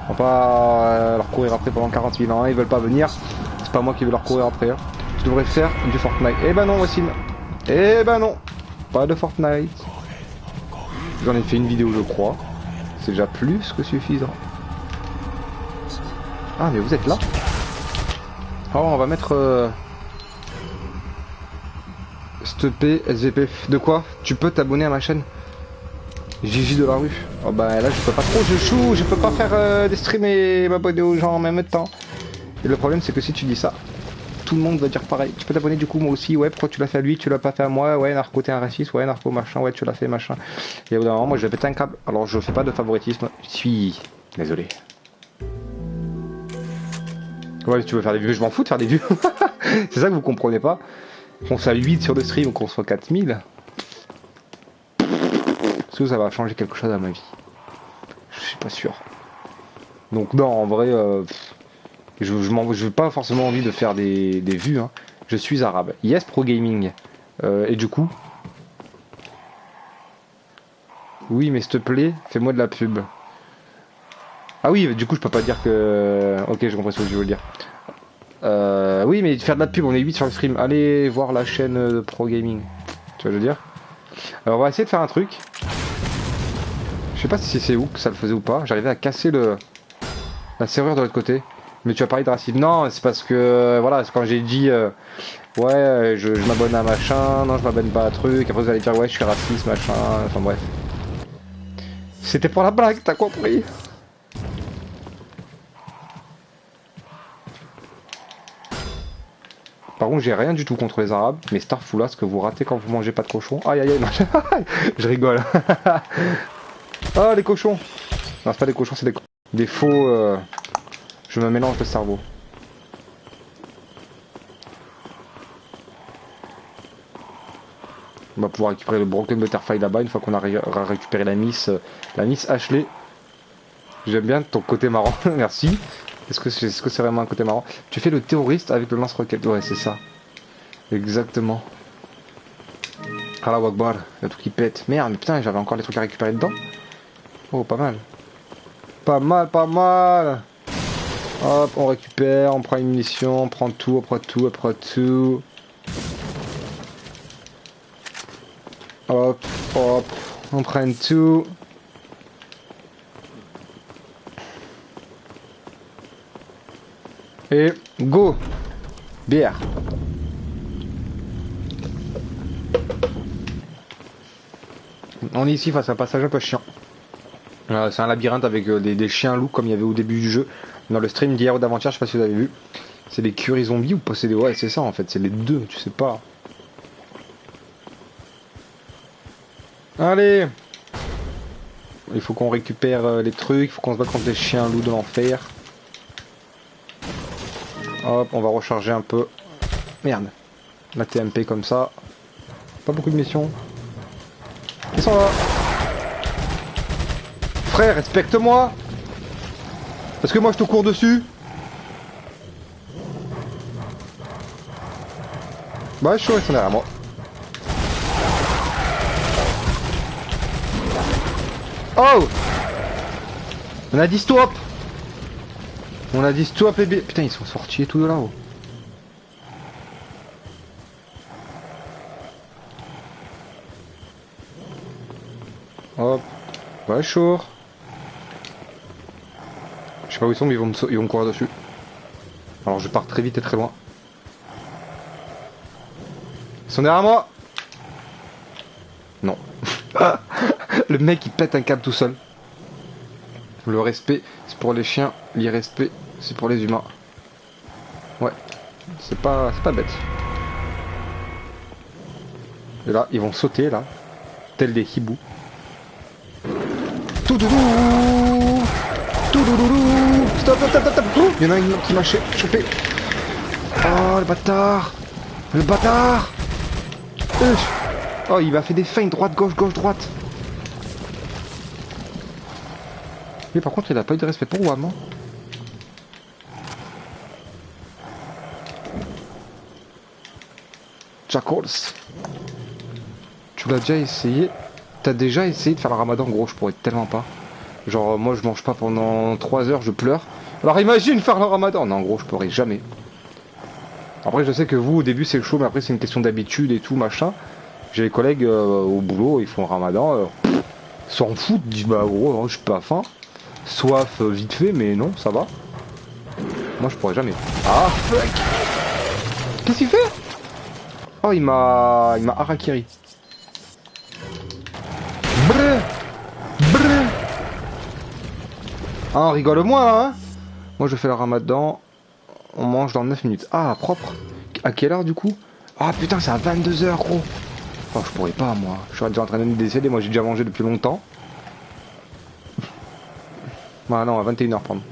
On va pas leur courir après pendant 40 000 ans, ils veulent pas venir. C'est pas moi qui vais leur courir après. Hein. Tu devrais faire du Fortnite. Eh ben non, Wassim. Eh ben non. Pas de Fortnite. J'en ai fait une vidéo, je crois. C'est déjà plus que suffisant. Ah, mais vous êtes là? Oh, on va mettre... Stoppé, SVP. De quoi? Tu peux t'abonner à ma chaîne? Gigi de la rue. Oh bah là je peux pas trop, je peux pas faire des streams et m'abonner aux gens en même temps. Et le problème c'est que si tu dis ça, tout le monde va dire pareil. Tu peux t'abonner du coup moi aussi, ouais pourquoi tu l'as fait à lui, tu l'as pas fait à moi, ouais narco t'es un raciste, ouais narco machin, ouais tu l'as fait machin. Et au bout d'un moment moi je vais péter un câble. Alors je fais pas de favoritisme, je suis désolé. Ouais si tu veux faire des vues, je m'en fous de faire des vues. C'est ça que vous comprenez pas. Qu'on soit 8 sur le stream ou qu'on soit 4000. Est-ce que ça va changer quelque chose à ma vie? Je suis pas sûr. Donc non, en vrai, je n'ai pas forcément envie de faire des vues. Hein. Je suis arabe. Yes, Pro Gaming. Et du coup... Oui, mais s'il te plaît, fais-moi de la pub. Ah oui, du coup, je peux pas dire que... Ok, je comprends ce que je veux dire. Oui, mais faire de la pub, on est 8 sur le stream. Allez voir la chaîne de Pro Gaming. Tu vois, je veux dire. Alors, on va essayer de faire un truc. Je sais pas si c'est où que ça le faisait ou pas. J'arrivais à casser la serrure de l'autre côté. Mais tu as parlé de racisme. Non, c'est parce que voilà, c'est quand j'ai dit ouais, je m'abonne à machin, non, je m'abonne pas à truc. Après vous allez dire ouais, je suis raciste, machin. Enfin bref. C'était pour la blague, t'as compris? Par contre, j'ai rien du tout contre les Arabes, mais Starfou là, ce que vous ratez quand vous mangez pas de cochon. Aïe aïe aïe, non, je rigole. Ah, les cochons! Non, c'est pas des cochons, c'est des faux. Je me mélange le cerveau. On va pouvoir récupérer le Broken Butterfly là-bas une fois qu'on a récupéré la Miss Ashley. J'aime bien ton côté marrant, merci. Est-ce que c'est vraiment un côté marrant? Tu fais le terroriste avec le lance-roquette, ouais, c'est ça. Exactement. Allah Akbar, il y a tout qui pète. Merde, mais putain, j'avais encore des trucs à récupérer dedans. Oh, pas mal. Pas mal, pas mal. Hop, on récupère, on prend une munition, on prend tout, on prend tout, on prend tout. Hop, hop, on prend tout. Et go. Bière. On est ici face à un passage un peu chiant. C'est un labyrinthe avec des chiens loups comme il y avait au début du jeu. Dans le stream d'hier ou d'avant-hier, je sais pas si vous avez vu. C'est des curies zombies ou possédés. Ouais, c'est ça en fait, c'est les deux, tu sais pas. Allez. Il faut qu'on récupère les trucs, il faut qu'on se batte contre les chiens loups de l'enfer. Hop, on va recharger un peu. Merde. La TMP comme ça. Pas beaucoup de missions. Ils sont là. Frère, respecte-moi. Parce que moi je te cours dessus. Bah je suis resté derrière moi. Oh! On a dit stop! On a dit stop les bébés. Putain ils sont sortis et tout de là-haut. Hop. Ouais chaud. Je sais pas où ils sont mais ils vont me courir dessus. Alors je pars très vite et très loin. Ils sont derrière moi! Non. Le mec il pète un câble tout seul. Le respect c'est pour les chiens, l'irrespect c'est pour les humains. Ouais, c'est pas bête. Et là ils vont sauter là, tels des hiboux. Tout doudou, tout doudou. Stop, stop, stop, stop. Il y en a une qui m'a chopé. Oh le bâtard, le bâtard. Oh il m'a fait des feintes droite gauche gauche droite. Mais par contre il a pas eu de respect pour moi, non? Jackals. Tu l'as déjà essayé? T'as déjà essayé de faire le ramadan? Gros je pourrais tellement pas. Genre moi je mange pas pendant 3 heures, je pleure. Alors imagine faire le ramadan. Non gros je pourrais jamais. Après je sais que vous au début c'est chaud mais après c'est une question d'habitude et tout machin. J'ai des collègues au boulot, ils font le ramadan. Ils s'en foutent, ils disent bah gros je suis pas faim. Soif vite fait mais non ça va. Moi je pourrais jamais. Ah fuck. Qu'est-ce qu'il fait? Oh il m'a harakiri. Brr. Brr. Ah rigole-moi là hein. Moi je fais le ramadan. On mange dans 9 minutes. Ah propre. À quelle heure du coup? Ah putain c'est à 22 h gros. Oh je pourrais pas moi. Je suis déjà en train de me décéder. Moi j'ai déjà mangé depuis longtemps. Ah non à 21 h pardon.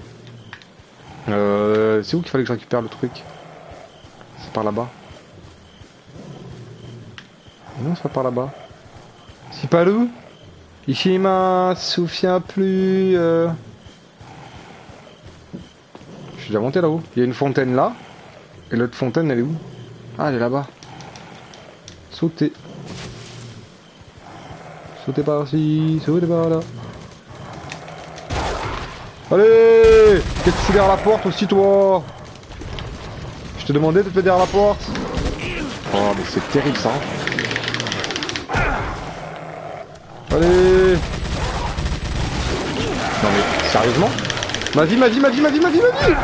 C'est où qu'il fallait que je récupère le truc? C'est par là-bas. Non c'est pas par là-bas. C'est pas où? Ici m'a souvient plus. Je suis déjà monté là-haut. Il y a une fontaine là. Et l'autre fontaine elle est où? Ah elle est là-bas. Sautez. Sautez par-ci, sautez par-là. Allez! Qu'est-ce que tu fais derrière la porte aussi toi? Je t'ai demandé de te mettre derrière la porte. Oh mais c'est terrible ça. Allez! Non mais sérieusement? Ma vie, ma vie, ma vie, ma vie, ma vie, ma vie!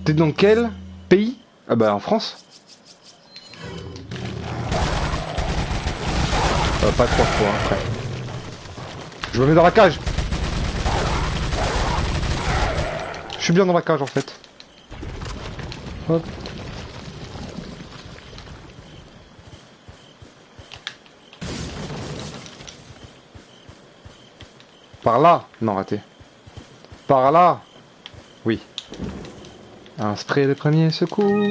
T'es dans quel pays? Ah bah en France. Pas 3 fois après. Je me mets dans la cage. Je suis bien dans la cage en fait. Hop. Par là? Non, raté. Par là? Oui. Un spray de premier secours.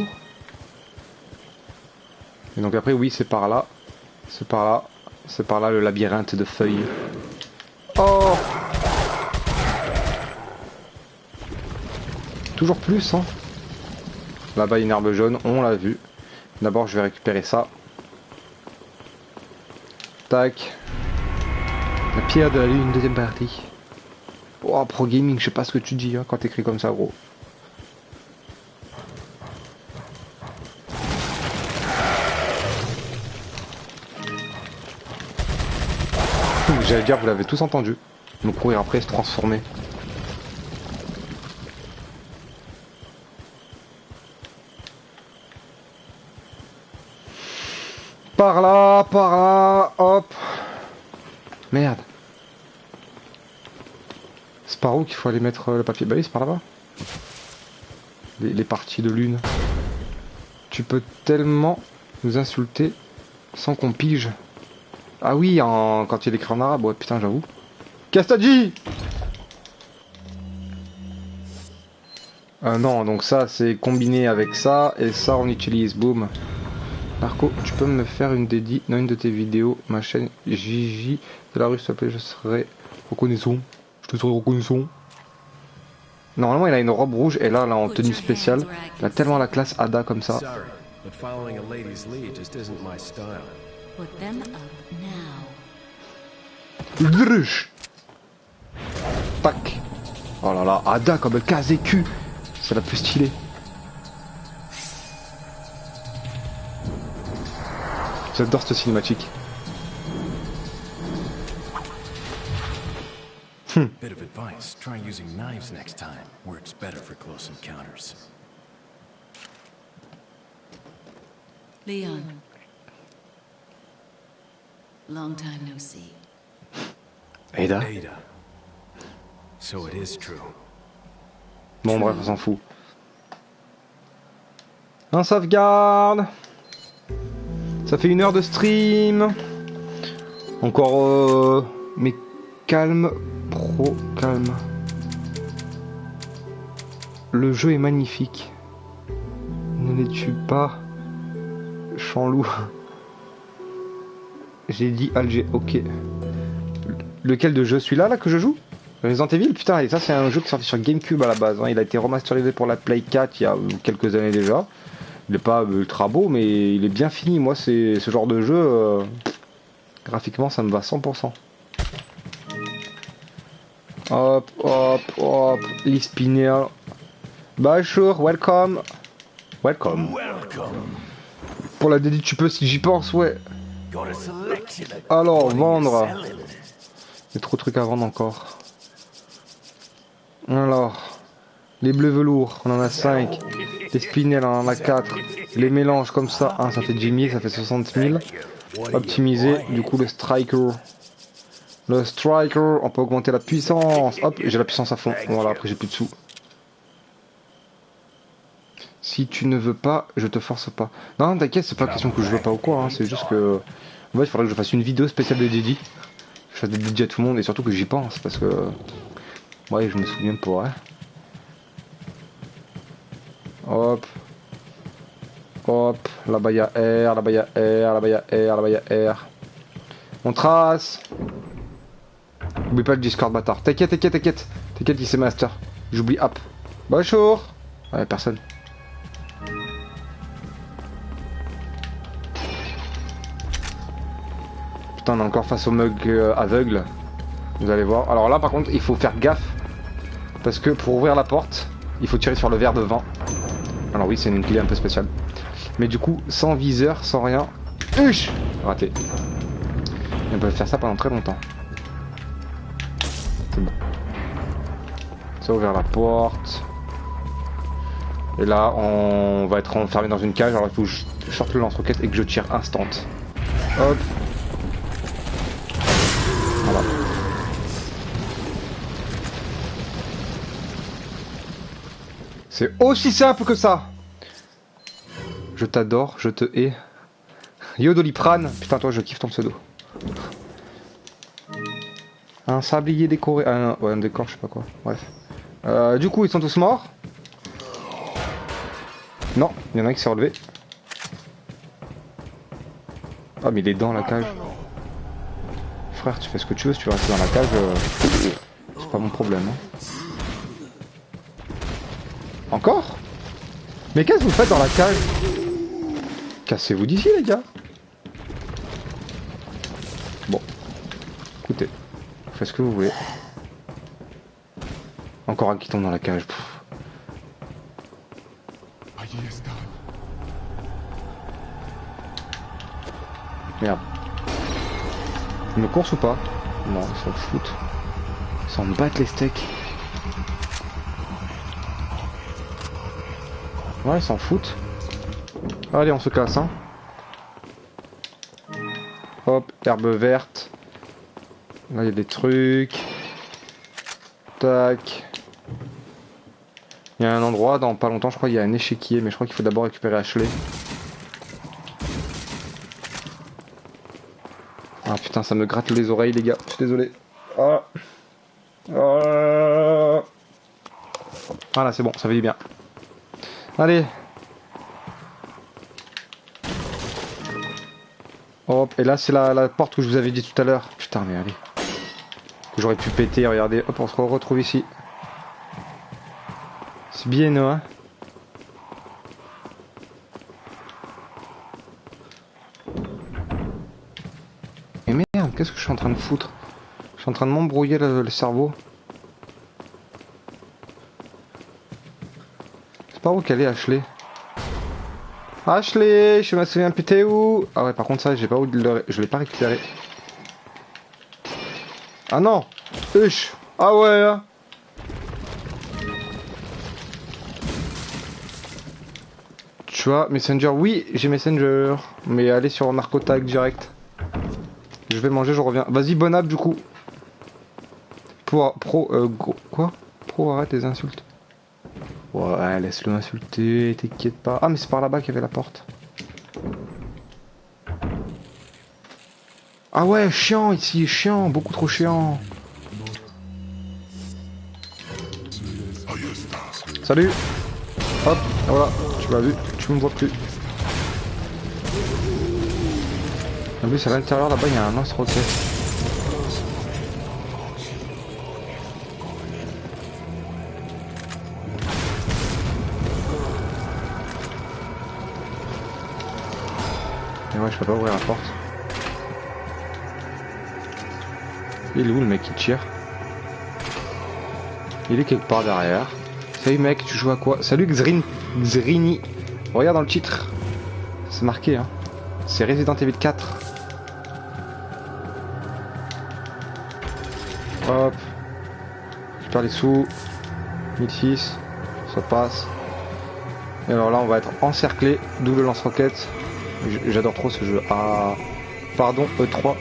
Et donc après, oui, c'est par là. C'est par là. C'est par là le labyrinthe de feuilles. Oh! Toujours plus, hein. Là-bas, une herbe jaune, on l'a vu. D'abord, je vais récupérer ça. Tac. La pierre de la lune, deuxième partie. Oh, pro gaming, je sais pas ce que tu dis hein, quand t'écris comme ça, gros. J'allais dire, vous l'avez tous entendu. Me courir après, se transformer. Par là, hop. Merde. C'est par où qu'il faut aller mettre le papier? Bah oui, c'est par là-bas. Les parties de lune. Tu peux tellement nous insulter sans qu'on pige. Ah oui, quand il écrit en arabe, ouais putain j'avoue. Qu'est-ce que t'as dit? Non, donc ça c'est combiné avec ça, et ça on utilise, boum. Marco, tu peux me faire une dédie dans une de tes vidéos, ma chaîne Gigi de la rue s'il te plaît, je serai reconnaissant. Je te serai reconnaissant. Normalement, il a une robe rouge et là en tenue spéciale. Il a tellement la classe Ada comme ça. Sorry, but following a lady's lead just isn't my style. Put them up now. Drush. Tac. Oh là là, Ada comme Kazeku. C'est la plus stylée. J'adore cette cinématique. Bit of advice, try using knives next time. Works better for close encounters. Leon. Long time no see. Ada. Ada. So it is true. Bon bref, on s'en fout. Un sauvegarde. Ça fait 1 heure de stream. Encore mais calme, pro calme. Le jeu est magnifique. Ne les tue pas. Chanlou. J'ai dit Alger, ok. Lequel de jeu? Celui-là là que je joue? Resident Evil, putain, et ça c'est un jeu qui est sorti sur GameCube à la base, hein. Il a été remasterisé pour la Play 4 il y a quelques années déjà. Il n'est pas ultra beau, mais il est bien fini. Moi, c'est ce genre de jeu, graphiquement, ça me va 100%. Hop, hop, hop, Lee Spinner. Bonjour, welcome. Welcome. Pour la dédite, tu peux si j'y pense, ouais. Alors, vendre. Il y a trop de trucs à vendre encore. Alors, les bleus velours, on en a 5. Les spinels, on en a 4. Les mélanges comme ça, ça fait 10 000, ça fait 60 000. Optimiser, du coup le striker. Le striker, on peut augmenter la puissance. Hop, j'ai la puissance à fond. Voilà, après j'ai plus de sous. Si tu ne veux pas, je te force pas. Non, t'inquiète, c'est pas question que je veux pas ou quoi, hein, c'est juste que... En fait, il faudrait que je fasse une vidéo spéciale de Didi. Je fasse des Didi à tout le monde et surtout que j'y pense parce que... Ouais, je me souviens pas, ouais. Hop. Hop. Là-bas il y a R, là-bas il y a R, là-bas il y a R, là-bas il y a R. On trace. Oublie pas le Discord, bâtard. T'inquiète, t'inquiète, t'inquiète. T'inquiète, il s'est master. J'oublie, hop. Bonjour. Ouais, personne. Putain, on est encore face au mug aveugle. Vous allez voir. Alors là, par contre, il faut faire gaffe. Parce que pour ouvrir la porte, il faut tirer sur le verre de vent. Alors oui, c'est une clé un peu spéciale. Mais du coup, sans viseur, sans rien. Huch, raté. On peut faire ça pendant très longtemps. C'est bon. Ça a ouvert la porte. Et là, on va être enfermé dans une cage. Alors il faut que je sorte le lance-roquette et que je tire instant. Hop. Voilà. C'est aussi simple que ça. Je t'adore, je te hais. Yo Doliprane, putain toi je kiffe ton pseudo. Un sablier décoré, ouais un décor je sais pas quoi, bref. Du coup ils sont tous morts. Non, il y en a un qui s'est relevé. Ah mais il est dans la cage. Frère tu fais ce que tu veux, si tu veux rester dans la cage, c'est pas mon problème. Hein. Encore? Mais qu'est-ce que vous faites dans la cage? Cassez-vous d'ici les gars. Bon. Écoutez. Faites ce que vous voulez. Encore un qui tombe dans la cage. Pff. Merde. Ils me course ou pas? Non, ils s'en foutent. Ils s'en battent les steaks. Ouais, ils s'en foutent. Allez, on se casse, hein. Hop, herbe verte. Là, il y a des trucs. Tac. Il y a un endroit, dans pas longtemps, je crois, il y a un échiquier, mais je crois qu'il faut d'abord récupérer Ashley. Ah putain, ça me gratte les oreilles, les gars. Je suis désolé. Ah. Ah. Voilà, c'est bon, ça fait du bien. Allez. Hop, et là c'est la porte que je vous avais dit tout à l'heure. Putain, mais allez. J'aurais pu péter, regardez. Hop, on se retrouve ici. C'est bien, hein. Mais merde, qu'est-ce que je suis en train de foutre? Je suis en train de m'embrouiller le cerveau. C'est pas où qu'elle est, Ashley? Ashley, je me souviens plus t'es où? Ah ouais, par contre ça, j'ai pas où je l'ai pas récupéré. Ah non, huch. Ah ouais. Hein. Tu vois, Messenger, oui, j'ai Messenger, mais allez sur Narcotag direct. Je vais manger, je reviens. Vas-y, bon app du coup. Quoi? Pro, arrête les insultes. Ouais, laisse-le insulter, t'inquiète pas. Ah, mais c'est par là-bas qu'il y avait la porte. Ah ouais, chiant ici, chiant, beaucoup trop chiant. Salut. Hop, voilà, tu m'as vu, tu me vois plus. En plus, à l'intérieur là-bas, il y a un lance-roquette. Et ouais, je peux pas ouvrir la porte. Il est où le mec qui tire? Il est quelque part derrière. Salut mec, tu joues à quoi? Salut Xrini. Regarde dans le titre. C'est marqué hein. C'est Resident Evil 4. Hop. Je perds les sous. 1006. Ça passe. Et alors là on va être encerclé. Double lance-roquette. J'adore trop ce jeu. Ah. Pardon, E3.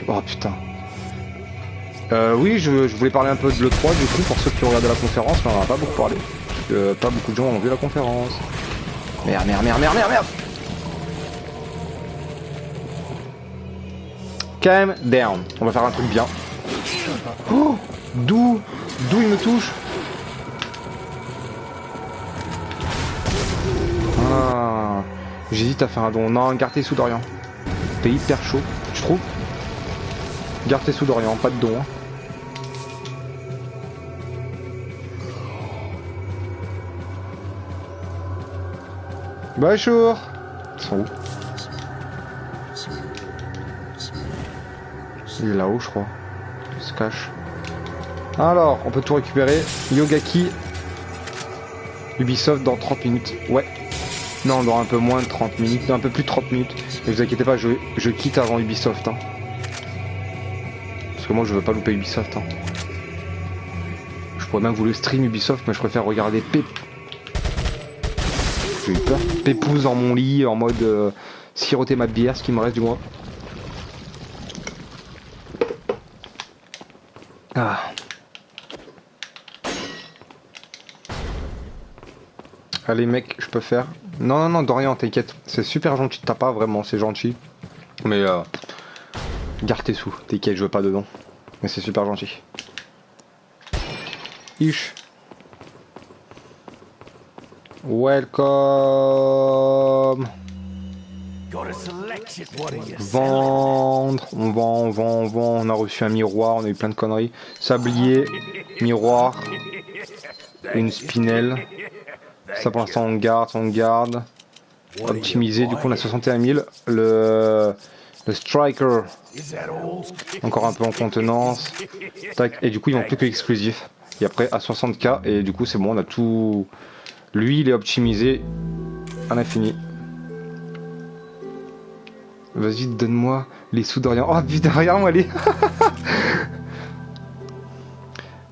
Oh putain. Oui, je voulais parler un peu de l'E3 du coup pour ceux qui ont regardé la conférence, mais on en a pas beaucoup parlé. Parce que pas beaucoup de gens ont vu la conférence. Merde. Calm down. On va faire un truc bien. Oh, d'où il me touche. Ah, j'hésite à faire un don. Non, garde tes sous d'Orient. T'es hyper chaud, tu trouves? Garde tes sous d'Orient, pas de don. Hein. Bonjour. Ils sont où? Il est là-haut, je crois. Il se cache. Alors, on peut tout récupérer. Yogaki. Ubisoft dans 30 minutes. Ouais. Non, dans un peu moins de 30 minutes. Non, un peu plus de 30 minutes. Ne vous inquiétez pas, je quitte avant Ubisoft. Hein. Parce que moi, je veux pas louper Ubisoft. Hein. Je pourrais même vous le stream Ubisoft, mais je préfère regarder J'ai eu peur. Pépouze dans mon lit, en mode siroter ma bière, ce qui me reste du moins. Ah. Allez mec, je peux faire. Non, Dorian, t'inquiète. C'est super gentil de ta part, vraiment, c'est gentil. Mais garde tes sous, t'inquiète, je veux pas dedans. Mais c'est super gentil. Ish. Welcome. Vendre, on vend, on a reçu un miroir, on a eu plein de conneries. Sablier, miroir, une spinelle. Ça pour l'instant on garde. Optimisé, du coup on a 61 000. Le striker, encore un peu en contenance. Tac, et du coup il manque plus que l'exclusif. Et après à 60k et du coup c'est bon, on a tout. Lui il est optimisé à l'infini. Vas-y, donne-moi les sous d'Orient. Oh putain, regarde-moi les.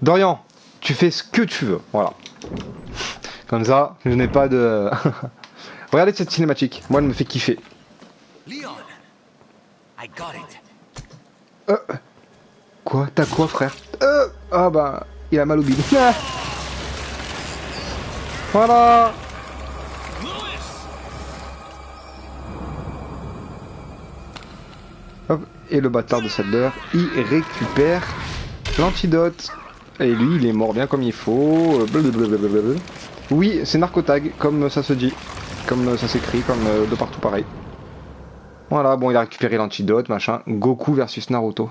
Dorian, tu fais ce que tu veux. Voilà. Comme ça, je n'ai pas de. Regardez cette cinématique. Moi, elle me fait kiffer. Leon, I got it. Quoi? T'as quoi, frère? Ah bah, il a mal au bide. Voilà. Hop, et le bâtard de Sadler, il récupère l'antidote. Et lui, il est mort bien comme il faut. Blablabla. Oui, c'est Narcotag, comme ça se dit. Comme ça s'écrit, comme de partout pareil. Voilà, bon, il a récupéré l'antidote, machin. Goku versus Naruto.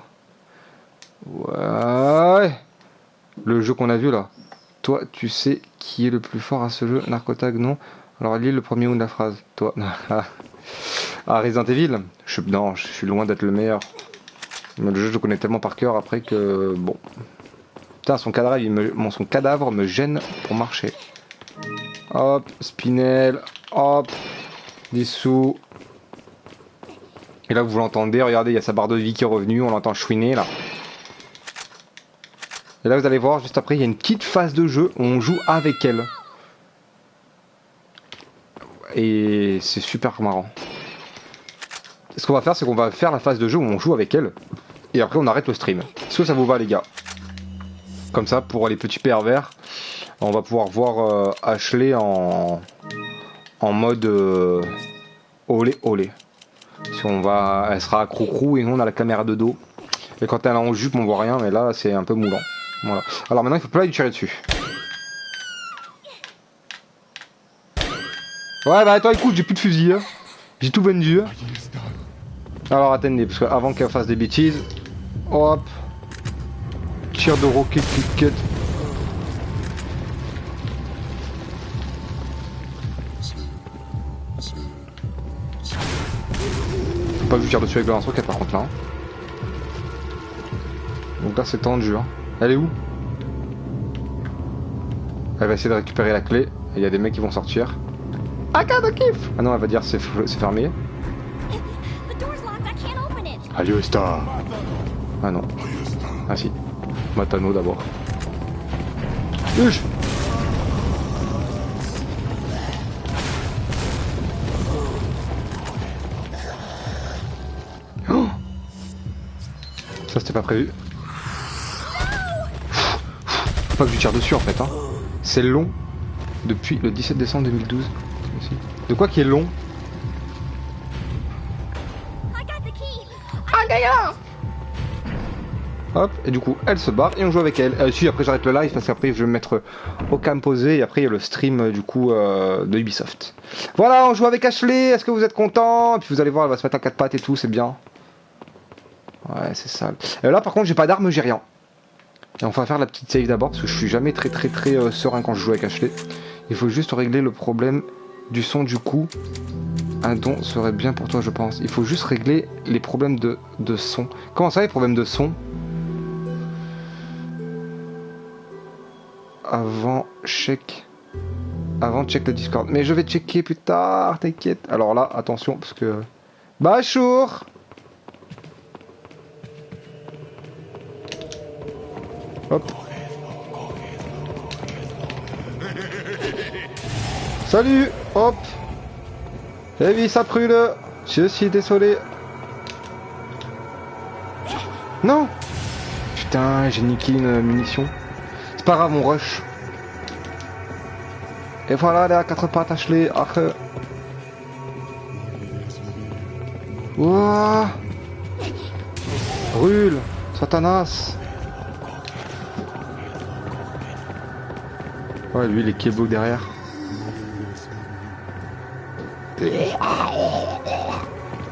Ouais. Le jeu qu'on a vu là. Toi, tu sais qui est le plus fort à ce jeu? Narcotag, non. Alors lis le premier mot de la phrase. Toi. Ah, Resident Evil. Non, je suis loin d'être le meilleur. Mais le jeu, je le connais tellement par cœur après que bon. Putain, son cadavre me gêne pour marcher. Hop, Spinel. Hop, dissous. Et là, vous l'entendez. Regardez, il y a sa barre de vie qui est revenue. On l'entend chouiner là. Et là, vous allez voir, juste après, il y a une petite phase de jeu où on joue avec elle. Et c'est super marrant. Ce qu'on va faire, c'est qu'on va faire la phase de jeu où on joue avec elle. Et après, on arrête le stream. Est-ce que ça vous va, les gars? Comme ça, pour les petits pervers, on va pouvoir voir Ashley en mode olé olé. Si on va, elle sera accrou et nous on a la caméra de dos. Et quand elle est en jupe, on voit rien, mais là, c'est un peu moulant. Voilà. Alors maintenant, il faut pas lui tirer dessus. Ouais, bah attends, écoute, j'ai plus de fusil. Hein. J'ai tout vendu. Hein. Alors attendez, parce qu'avant qu'elle fasse des bêtises, hop, tir de roquette, cliquette. Faut pas que je tire dessus avec le lance-roquette par contre là. Hein. Donc là c'est tendu. Hein. Elle est où? Elle va essayer de récupérer la clé. Et il y a des mecs qui vont sortir. Ah non, elle va dire c'est fermé. Ayusta. Ah non. Ah si. Matano d'abord. Huch. Oh, ça c'était pas prévu. Faut pas que je tire dessus en fait. Hein. C'est long depuis le 17 décembre 2012. De quoi qui est long? Hop, et du coup, elle se barre et on joue avec elle. Si, après j'arrête le live parce qu'après je vais me mettre au cam posé et après il y a le stream du coup de Ubisoft. Voilà, on joue avec Ashley, est-ce que vous êtes content? Et puis vous allez voir, elle va se mettre à quatre pattes et tout, c'est bien. Ouais, c'est ça. Là par contre, j'ai pas d'arme, j'ai rien. Et on va faire la petite save d'abord parce que je suis jamais très serein quand je joue avec Ashley. Il faut juste régler le problème du son du coup. Un don serait bien pour toi, je pense. Il faut juste régler les problèmes de son. Comment ça, les problèmes de son? Avant check le Discord. Mais je vais checker plus tard, t'inquiète. Alors là, attention, parce que... Bachour. Hop. Salut. Hop. Eh oui, ça brûle. Je suis désolé. Non. Putain, j'ai niqué une munition. C'est pas grave, on rush. Et voilà, elle est à quatre pattes, Ashley. Ouah. Brûle. Satanas. Ouais, lui, il est keblo derrière.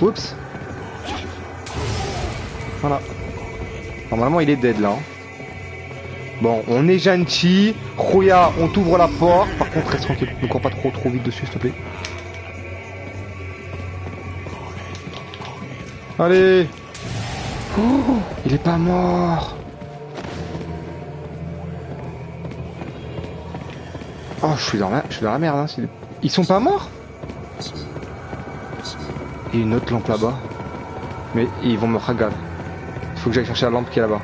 Oups. Voilà. Normalement, il est dead là. Hein. Bon, on est gentil. Rouya, on t'ouvre la porte. Par contre, reste tranquille. Ne cours pas trop vite dessus, s'il te plaît. Allez. Oh, il est pas mort. Oh, je suis dans la merde. Hein. Ils sont pas morts? Et une autre lampe là-bas. Mais ils vont me ragal. Il faut que j'aille chercher la lampe qui est là-bas.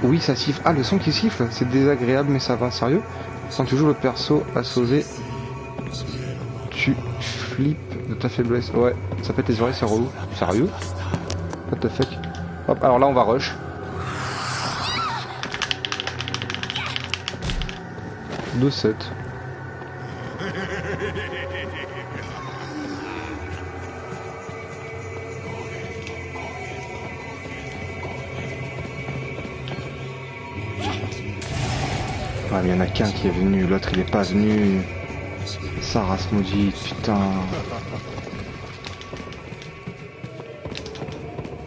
Oui, ça siffle. Ah, le son qui siffle, c'est désagréable, mais ça va. Sérieux? Quand tu joues le perso à sauver, tu flippes de ta faiblesse. Ouais, ça pète les oreilles, c'est relou. Sérieux? What the fuck? Hop, alors là, on va rush. De 7. Ah, mais il y en a qu'un qui est venu, l'autre il est pas venu. Ça race maudite, putain.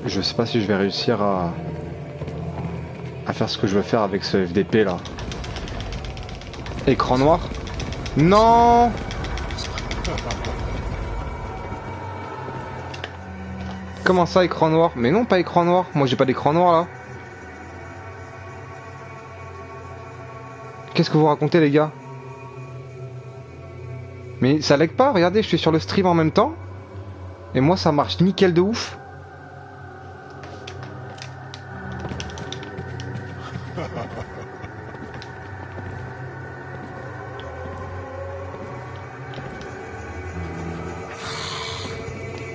Je sais pas si je vais réussir à à faire ce que je veux faire avec ce FDP là. Écran noir? Non! Comment ça, écran noir? Mais non, pas écran noir. Moi, j'ai pas d'écran noir là. Qu'est-ce que vous racontez, les gars? Mais ça lag pas, regardez, je suis sur le stream en même temps. Et moi, ça marche nickel de ouf.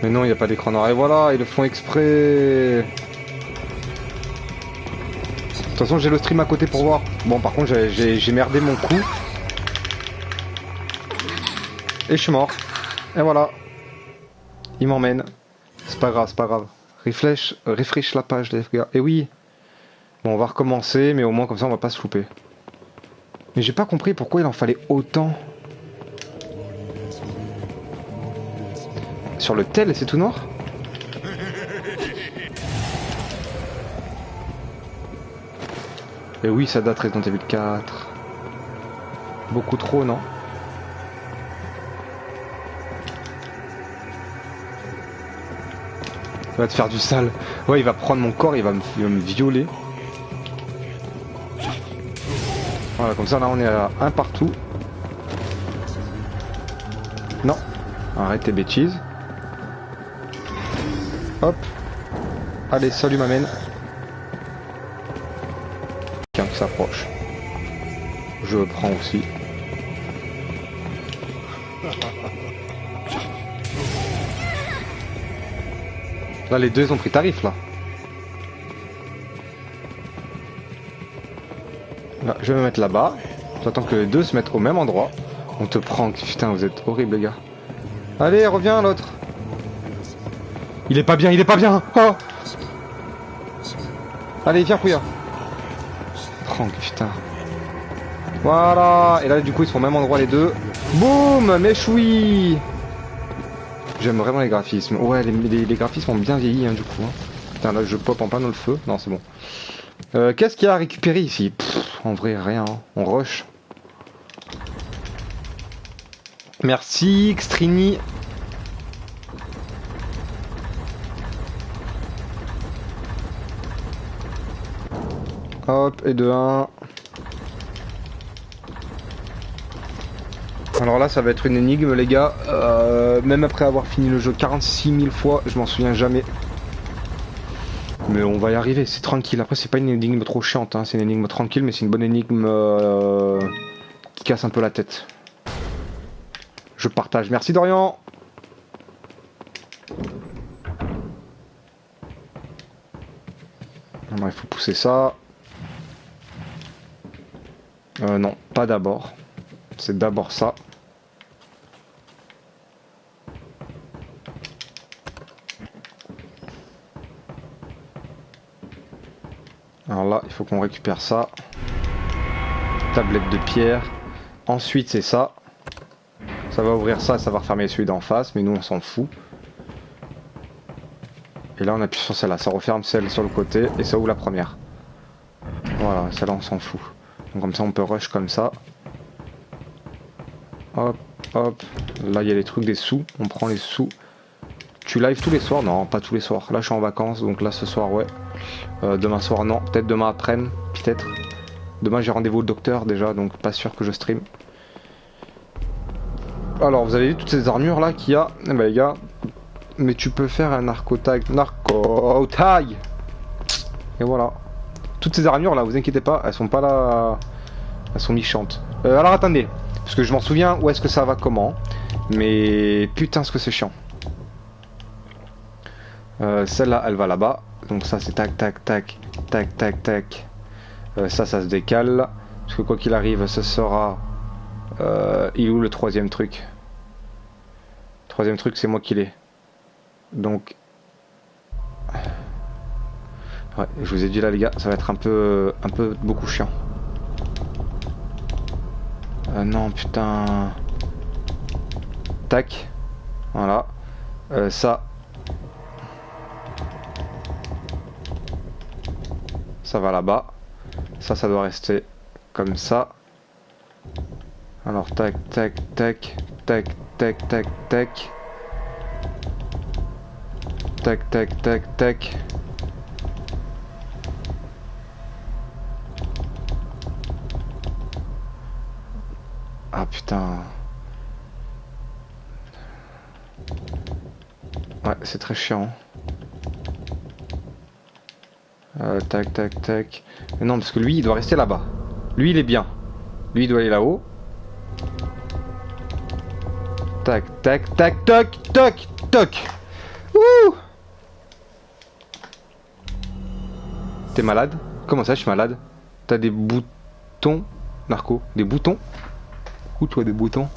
Mais non, il n'y a pas d'écran noir. Et voilà, ils le font exprès. De toute façon, j'ai le stream à côté pour voir. Bon, par contre, j'ai merdé mon coup. Et je suis mort. Et voilà. Il m'emmène. C'est pas grave, c'est pas grave. Refresh la page, les gars. Et oui. Bon, on va recommencer, mais au moins comme ça, on va pas se louper. Mais j'ai pas compris pourquoi il en fallait autant. Sur le tel, c'est tout noir? Et oui, ça date Resident Evil 4. Beaucoup trop, non? Il va te faire du sale. Ouais, il va prendre mon corps, il va me violer. Voilà, comme ça, là, on est à un partout. Non. Arrête tes bêtises. Hop. Allez, salut ma mène. Quelqu'un qui s'approche. Je prends aussi. Là, les deux ont pris tarif, là. Là, je vais me mettre là-bas. J'attends que les deux se mettent au même endroit. On te prend. Putain, vous êtes horribles, les gars. Allez, reviens, l'autre. Il est pas bien, il est pas bien. Oh. Allez, viens, Pouya. Franck, putain. Voilà. Et là, du coup, ils sont au même endroit, les deux. Boum, méchoui. J'aime vraiment les graphismes. Ouais, les graphismes ont bien vieilli, hein, du coup. Hein. Putain, là, je pop en plein dans le feu. Non, c'est bon. Qu'est-ce qu'il y a à récupérer ici? En vrai, rien. Hein. On rush. Merci, Xtrini. Hop, et de 1. Alors là, ça va être une énigme, les gars. Même après avoir fini le jeu 46 000 fois, je m'en souviens jamais. Mais on va y arriver, c'est tranquille. Après, c'est pas une énigme trop chiante, hein. C'est une énigme tranquille, mais c'est une bonne énigme qui casse un peu la tête. Je partage. Merci, Dorian. Alors, il faut pousser ça. Non, pas d'abord. C'est d'abord ça. Alors là, il faut qu'on récupère ça. Tablette de pierre. Ensuite, c'est ça. Ça va ouvrir ça, ça va refermer celui d'en face, mais nous, on s'en fout. Et là, on appuie sur celle-là. Ça referme celle sur le côté et ça ouvre la première. Voilà, celle-là, on s'en fout. Donc comme ça, on peut rush comme ça. Hop, hop. Là, il y a les trucs des sous. On prend les sous. Tu live tous les soirs? Non, pas tous les soirs. Là, je suis en vacances, donc là, ce soir, ouais. Demain soir, non. Peut-être demain après-midi, peut-être. Demain, j'ai rendez-vous au docteur déjà, donc pas sûr que je stream. Alors, vous avez vu toutes ces armures là qu'il y a? Eh ben, les gars, mais tu peux faire un narco-tag. Narco-tag! Et voilà. Toutes ces armures là, vous inquiétez pas, elles sont pas là. Elles sont méchantes. Alors attendez, parce que je m'en souviens où est-ce que ça va, comment. Mais putain, ce que c'est chiant. Celle-là, elle va là-bas. Donc ça, c'est tac, tac, tac, tac, tac, tac. Ça se décale. Parce que quoi qu'il arrive, ce sera... il est où le troisième truc? Troisième truc, c'est moi qui l'ai. Donc... Ouais, je vous ai dit là, les gars, ça va être un peu beaucoup chiant. Non, putain... Tac. Voilà. Ça... Ça va là-bas. Ça doit rester comme ça. Alors tac, tac, tac, tac, tac, tac, tac. Tac, tac, tac, tac. Ah putain. Ouais, c'est très chiant. Tac, tac, tac. Mais non, parce que lui, il doit rester là-bas. Lui, il est bien. Lui, il doit aller là-haut. Tac, tac, tac, tac, tac, tac. Ouh! T'es malade? Comment ça, je suis malade? T'as des boutons, Narco? Des boutons? Où toi, des boutons?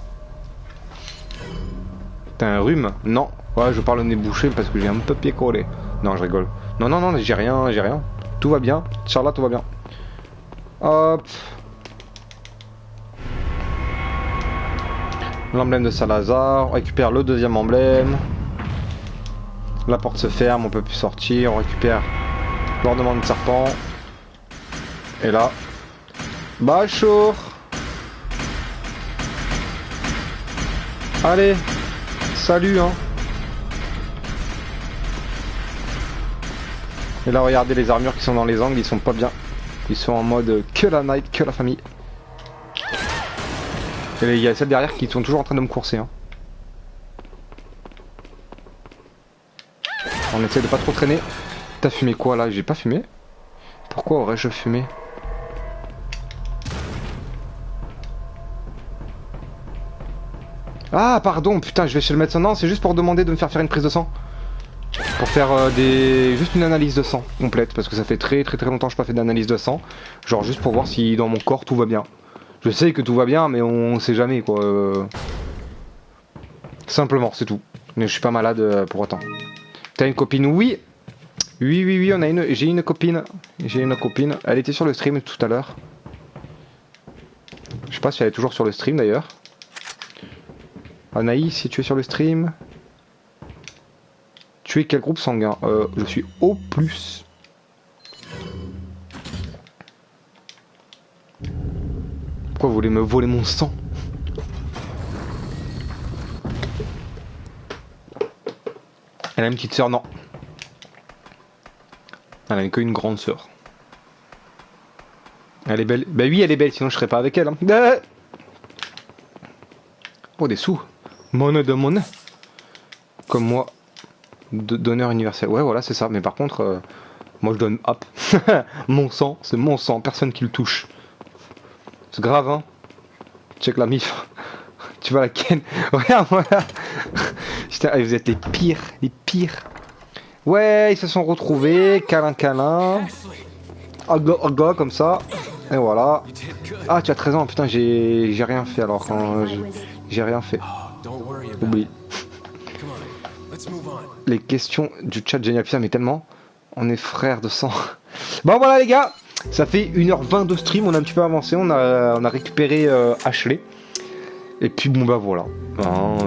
T'as un rhume? Non. Ouais, je parle au nez bouché parce que j'ai un peu pied collé. Non, je rigole. Non, non, non, j'ai rien, j'ai rien. Tout va bien. Charlotte, tout va bien. Hop. L'emblème de Salazar. On récupère le deuxième emblème. La porte se ferme, on peut plus sortir. On récupère l'ornement de serpent. Et là. Bonjour. Allez. Salut, hein. Et là, regardez les armures qui sont dans les angles, ils sont pas bien. Ils sont en mode que la night, que la famille. Et il y a celles derrière qui sont toujours en train de me courser. Hein. On essaie de pas trop traîner. T'as fumé quoi là? J'ai pas fumé. Pourquoi aurais-je fumé? Ah pardon, putain, je vais chez le médecin. Non, c'est juste pour demander de me faire une prise de sang. Pour faire juste une analyse de sang complète. Parce que ça fait très longtemps que je n'ai pas fait d'analyse de sang. Genre juste pour voir si dans mon corps tout va bien. Je sais que tout va bien, mais on sait jamais quoi. Simplement, c'est tout. Mais je suis pas malade pour autant. T'as une copine? Oui. Oui, on a j'ai une copine. J'ai une copine. Elle était sur le stream tout à l'heure. Je sais pas si elle est toujours sur le stream d'ailleurs. Anaïs, si tu es sur le stream. Tu es quel groupe sanguin? Je suis O+. Pourquoi vous voulez me voler mon sang? Elle a une petite sœur? Non. Elle a qu'une grande sœur. Elle est belle? Bah oui, elle est belle, sinon je serais pas avec elle. Hein. Oh, des sous. Monnaie de monnaie. Comme moi. Donneur universel. Ouais, voilà, c'est ça. Mais par contre, moi je donne hop. Mon sang, c'est mon sang. Personne qui le touche. C'est grave, hein. Check la mif. Tu vois la ken. Regarde, voilà. Putain, vous êtes les pires. Les pires. Ouais, ils se sont retrouvés. Câlin, câlin. Aga, comme ça. Et voilà. Ah, tu as 13 ans. Putain, j'ai rien fait alors. Quand j'ai rien fait. Oublie. Les questions du chat génial, putain, mais tellement on est frères de sang. Bon voilà les gars, ça fait 1h20 de stream, on a un petit peu avancé, on a récupéré Ashley. Et puis bon bah voilà, hein,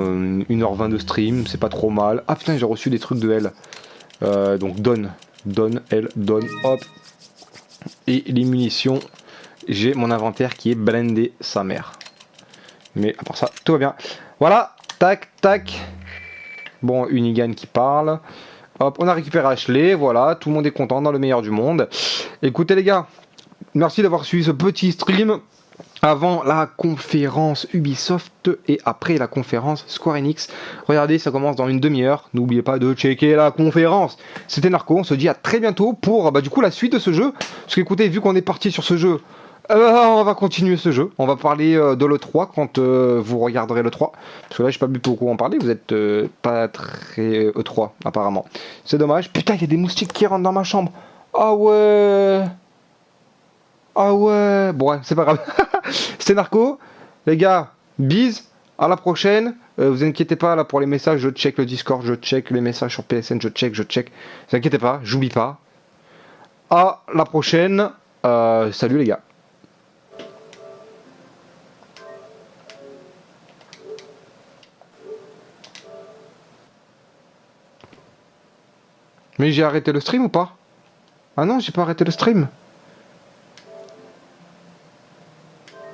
1h20 de stream, c'est pas trop mal. Ah putain, j'ai reçu des trucs de elle. Donc donne, hop. Et les munitions, j'ai mon inventaire qui est blindé sa mère. Mais à part ça, tout va bien. Voilà, tac, tac. Bon, Unigan qui parle. Hop, on a récupéré Ashley, voilà, tout le monde est content dans le meilleur du monde. Écoutez les gars, merci d'avoir suivi ce petit stream avant la conférence Ubisoft et après la conférence Square Enix. Regardez, ça commence dans une demi-heure. N'oubliez pas de checker la conférence. C'était Narco, on se dit à très bientôt pour du coup la suite de ce jeu. Parce qu'écoutez, vu qu'on est parti sur ce jeu, on va continuer ce jeu. On va parler de l'E3 quand vous regarderez l'E3. Parce que là, je sais pas beaucoup en parler. Vous êtes pas très E3 apparemment. C'est dommage. Putain, il y a des moustiques qui rentrent dans ma chambre. Ah ouais. Ah ouais. Bon, ouais, c'est pas grave. C'était Narco. Les gars, bise. À la prochaine. Vous inquiétez pas là pour les messages. Je check le Discord. Je check les messages sur PSN. Je check. Vous inquiétez pas. J'oublie pas. À la prochaine. Salut les gars. Mais j'ai arrêté le stream ou pas? Ah non, j'ai pas arrêté le stream.